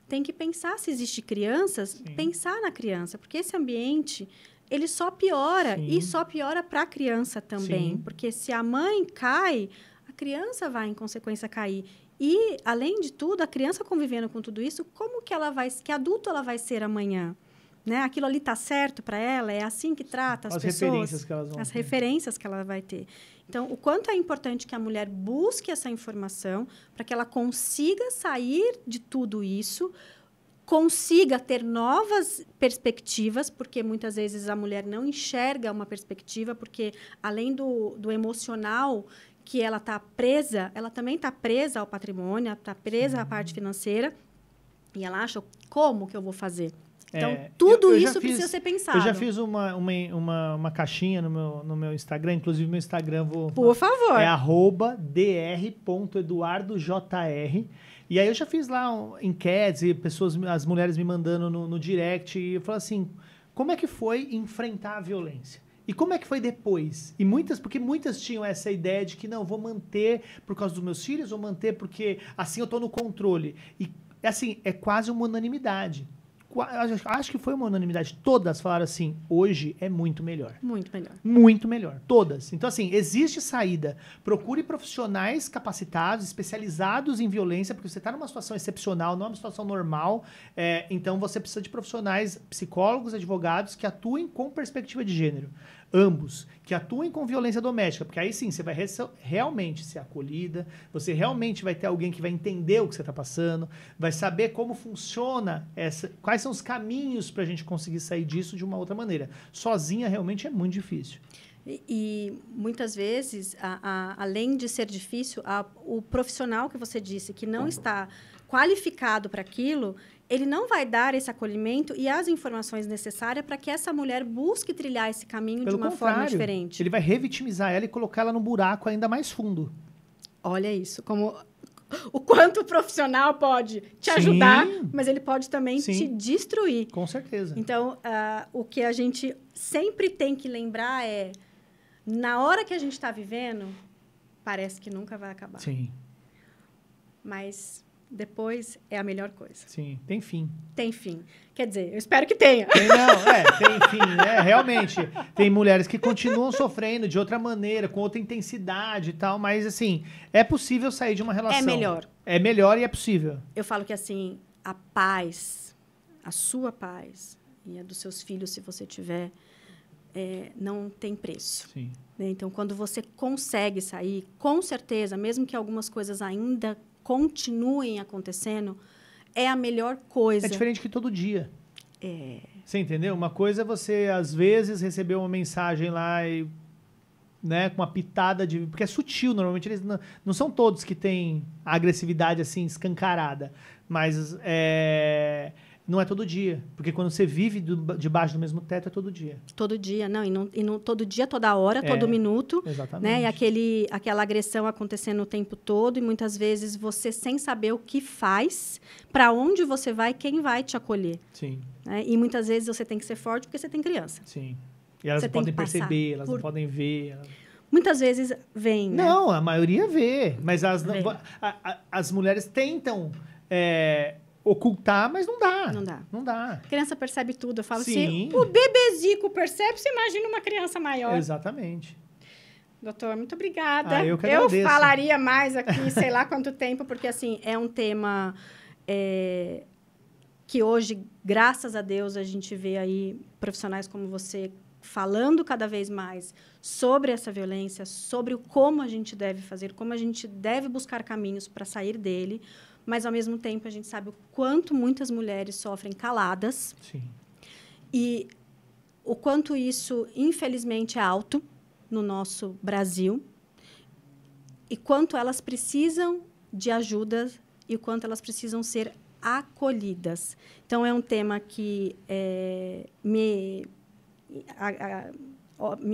Tem que pensar, se existe crianças, pensar na criança. Porque esse ambiente, ele só piora. E só piora para a criança também. Porque se a mãe cai, a criança vai, em consequência, cair. E, além de tudo, a criança convivendo com tudo isso, como que ela vai... Que adulto ela vai ser amanhã? Né? Aquilo ali está certo para ela? É assim que trata as pessoas? Referências que elas vão as ter. Referências que ela vai ter. Então, o quanto é importante que a mulher busque essa informação para que ela consiga sair de tudo isso, consiga ter novas perspectivas, porque muitas vezes a mulher não enxerga uma perspectiva, porque além do emocional que ela está presa, ela também está presa ao patrimônio, está presa à parte financeira, e ela acha, como que eu vou fazer? Então, tudo isso precisa ser pensado. Eu já fiz uma caixinha no meu Instagram, inclusive meu Instagram Por favor. É @dr.eduardojr. E aí eu já fiz lá enquetes e as mulheres me mandando no direct, e eu falo assim, como é que foi enfrentar a violência? E como é que foi depois? Porque muitas tinham essa ideia de que não, vou manter por causa dos meus filhos, vou manter porque assim eu estou no controle. E assim, é quase uma unanimidade. Acho que foi uma unanimidade. Todas falaram assim, hoje é muito melhor. Muito melhor. Muito melhor. Todas. Então, assim, existe saída. Procure profissionais capacitados, especializados em violência, porque você está numa situação excepcional, não é uma situação normal. Então, você precisa de profissionais, psicólogos, advogados, que atuem com perspectiva de gênero. Ambos, que atuem com violência doméstica, porque aí sim, você vai realmente ser acolhida, você realmente vai ter alguém que vai entender o que você está passando, vai saber como funciona, quais são os caminhos para a gente conseguir sair disso de uma outra maneira. Sozinha, realmente, é muito difícil. E muitas vezes, além de ser difícil, o profissional que você disse que não está qualificado para aquilo, ele não vai dar esse acolhimento e as informações necessárias para que essa mulher busque trilhar esse caminho de uma forma diferente. Ele vai revitimizar ela e colocar ela num buraco ainda mais fundo. Olha isso, como o quanto o profissional pode te ajudar, mas ele pode também te destruir. Com certeza. Então, o que a gente sempre tem que lembrar é, na hora que a gente está vivendo, parece que nunca vai acabar. Sim. Mas depois é a melhor coisa. Sim, tem fim. Tem fim. Quer dizer, eu espero que tenha. Tem fim, né? Realmente, tem mulheres que continuam sofrendo de outra maneira, com outra intensidade e tal, mas, assim, é possível sair de uma relação. É melhor. É melhor e é possível. Eu falo que, assim, a paz, a sua paz e a dos seus filhos, se você tiver, não tem preço. Sim. Né? Então, quando você consegue sair, com certeza, mesmo que algumas coisas ainda continuem acontecendo, é a melhor coisa. É diferente que todo dia. Você entendeu? Uma coisa é você, às vezes, receber uma mensagem lá e, né, com uma pitada de... Porque é sutil, normalmente eles não são todos que têm a agressividade assim escancarada, mas não é todo dia. Porque quando você vive debaixo do mesmo teto, é todo dia. Todo dia, não. E não todo dia, toda hora, todo minuto. Exatamente. Né? E aquela agressão acontecendo o tempo todo. E muitas vezes você sem saber o que faz, para onde você vai, quem vai te acolher. Sim. Né? E muitas vezes você tem que ser forte porque você tem criança. Sim. E elas Você não tem podem que passar perceber, elas por- não podem ver. Muitas vezes vem, né? Não, a maioria vê. Mas Vê. as mulheres tentam ocultar, mas não dá. Não dá. Não dá. A criança percebe tudo. Eu falo, Sim. se o bebezico percebe, você imagina uma criança maior. Exatamente. Doutor, muito obrigada. Eu que agradeço. Falaria mais aqui, sei lá quanto tempo, porque, assim, é um tema que hoje, graças a Deus, a gente vê aí profissionais como você falando cada vez mais sobre essa violência, sobre como a gente deve fazer, como a gente deve buscar caminhos para sair dele, mas, ao mesmo tempo, a gente sabe o quanto muitas mulheres sofrem caladas. Sim. E o quanto isso, infelizmente, é alto no nosso Brasil. E quanto elas precisam de ajuda e o quanto elas precisam ser acolhidas. Então, é um tema que me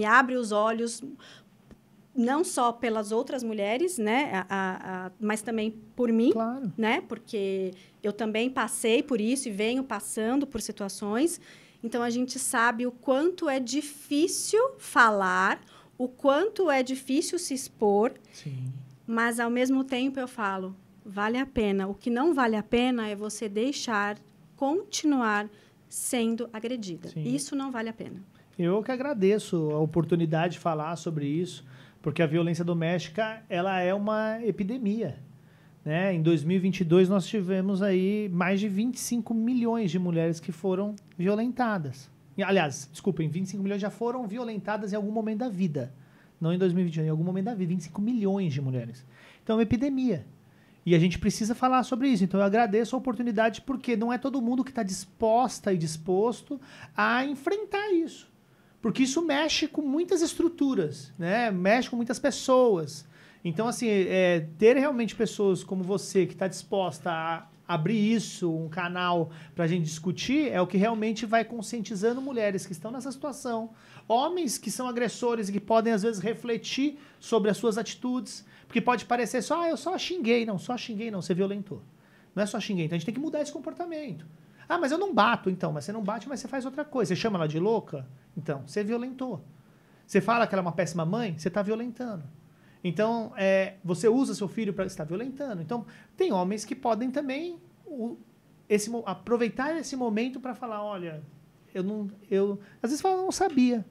abre os olhos, não só pelas outras mulheres, né, mas também por mim, Claro. né, porque eu também passei por isso e venho passando por situações. Então, a gente sabe o quanto é difícil falar, o quanto é difícil se expor, Sim. mas, ao mesmo tempo, eu falo, vale a pena. O que não vale a pena é você continuar sendo agredida. Sim. Isso não vale a pena. Eu que agradeço a oportunidade de falar sobre isso, porque a violência doméstica, ela é uma epidemia, né? Em 2022, nós tivemos aí mais de 25 milhões de mulheres que foram violentadas. Aliás, desculpem, 25 milhões já foram violentadas em algum momento da vida. Não em 2021, em algum momento da vida. 25 milhões de mulheres. Então, é uma epidemia. E a gente precisa falar sobre isso. Então, eu agradeço a oportunidade, porque não é todo mundo que está disposta e disposto a enfrentar isso. Porque isso mexe com muitas estruturas, né? Mexe com muitas pessoas. Então, assim, ter realmente pessoas como você que está disposta a abrir isso, um canal para a gente discutir, é o que realmente vai conscientizando mulheres que estão nessa situação, homens que são agressores e que podem, às vezes, refletir sobre as suas atitudes, porque pode parecer só, eu só xinguei. Não, só xinguei não, você violentou. Não é só xinguei, então a gente tem que mudar esse comportamento. Ah, mas eu não bato, então. Mas você não bate, mas você faz outra coisa. Você chama ela de louca? Então, você violentou. Você fala que ela é uma péssima mãe? Você está violentando. Então, você usa seu filho para estar violentando. Então, tem homens que podem também aproveitar esse momento para falar, olha, às vezes fala, não sabia.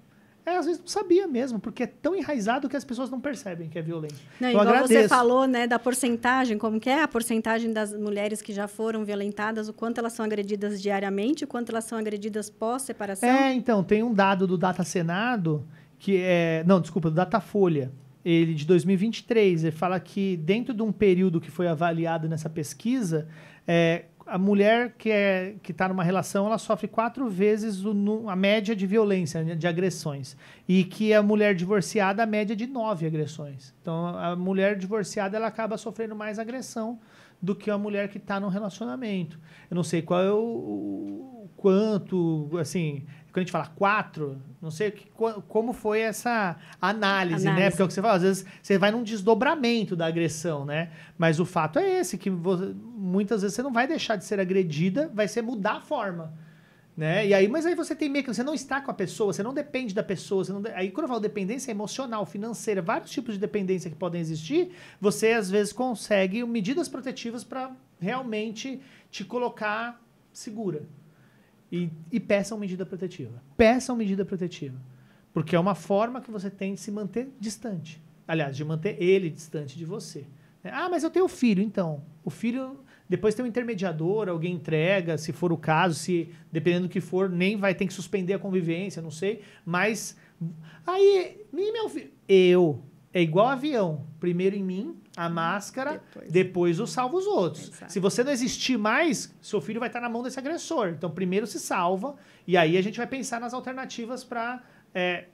Às vezes não sabia mesmo, porque é tão enraizado que as pessoas não percebem que é violento. Não, eu igual agradeço. você falou, né, da porcentagem, como que é a porcentagem das mulheres que já foram violentadas, o quanto elas são agredidas diariamente, o quanto elas são agredidas pós-separação? Então, tem um dado do Data Senado, do Datafolha, ele de 2023, ele fala que dentro de um período que foi avaliado nessa pesquisa, a mulher que está numa relação, ela sofre 4 vezes a média de violência, de agressões. E que a mulher divorciada, a média de 9 agressões. Então, a mulher divorciada, ela acaba sofrendo mais agressão do que a mulher que está num relacionamento. Eu não sei qual é o quanto, assim, quando a gente fala 4, não sei como foi essa análise, né? Porque é o que você fala, às vezes você vai num desdobramento da agressão, né? Mas o fato é esse, que muitas vezes você não vai deixar de ser agredida, vai ser mudar a forma. Né? E aí, mas aí você tem meio que você não está com a pessoa, você não depende da pessoa, aí quando eu falo dependência emocional, financeira, vários tipos de dependência que podem existir, você às vezes consegue medidas protetivas para realmente te colocar segura. E peçam medida protetiva. Peçam medida protetiva. Porque é uma forma que você tem de se manter distante. Aliás, de manter ele distante de você. Ah, mas eu tenho filho, então. O filho... Depois tem um intermediador, alguém entrega, se for o caso, se dependendo do que for, nem vai ter que suspender a convivência, não sei. Mas aí, meu filho, é igual avião. Primeiro em mim, a máscara, depois eu salvo os outros. Exato. Se você não existir mais, seu filho vai estar na mão desse agressor. Então, primeiro se salva, e aí a gente vai pensar nas alternativas para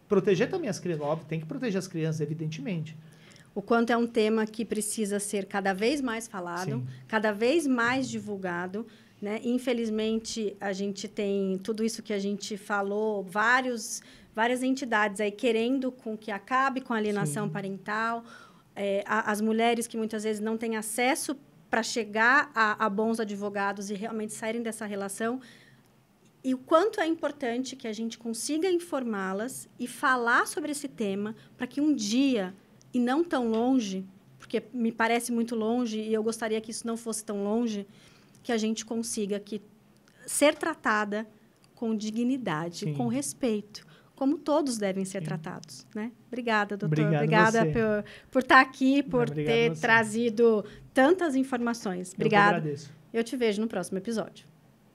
proteger também as crianças. Óbvio, tem que proteger as crianças, evidentemente. O quanto é um tema que precisa ser cada vez mais falado, sim, cada vez mais divulgado, né? Infelizmente, a gente tem tudo isso que a gente falou, várias entidades aí querendo que acabe com a alienação, sim, parental, as mulheres que muitas vezes não têm acesso para chegar a bons advogados e realmente saírem dessa relação. E o quanto é importante que a gente consiga informá-las e falar sobre esse tema para que um dia... E não tão longe, porque me parece muito longe e eu gostaria que isso não fosse tão longe, que a gente consiga ser tratada com dignidade, sim, com respeito, como todos devem ser, sim, tratados. Né? Obrigada, doutor. Obrigada por estar aqui, por ter trazido tantas informações. Obrigada. Eu que agradeço. Eu te vejo no próximo episódio.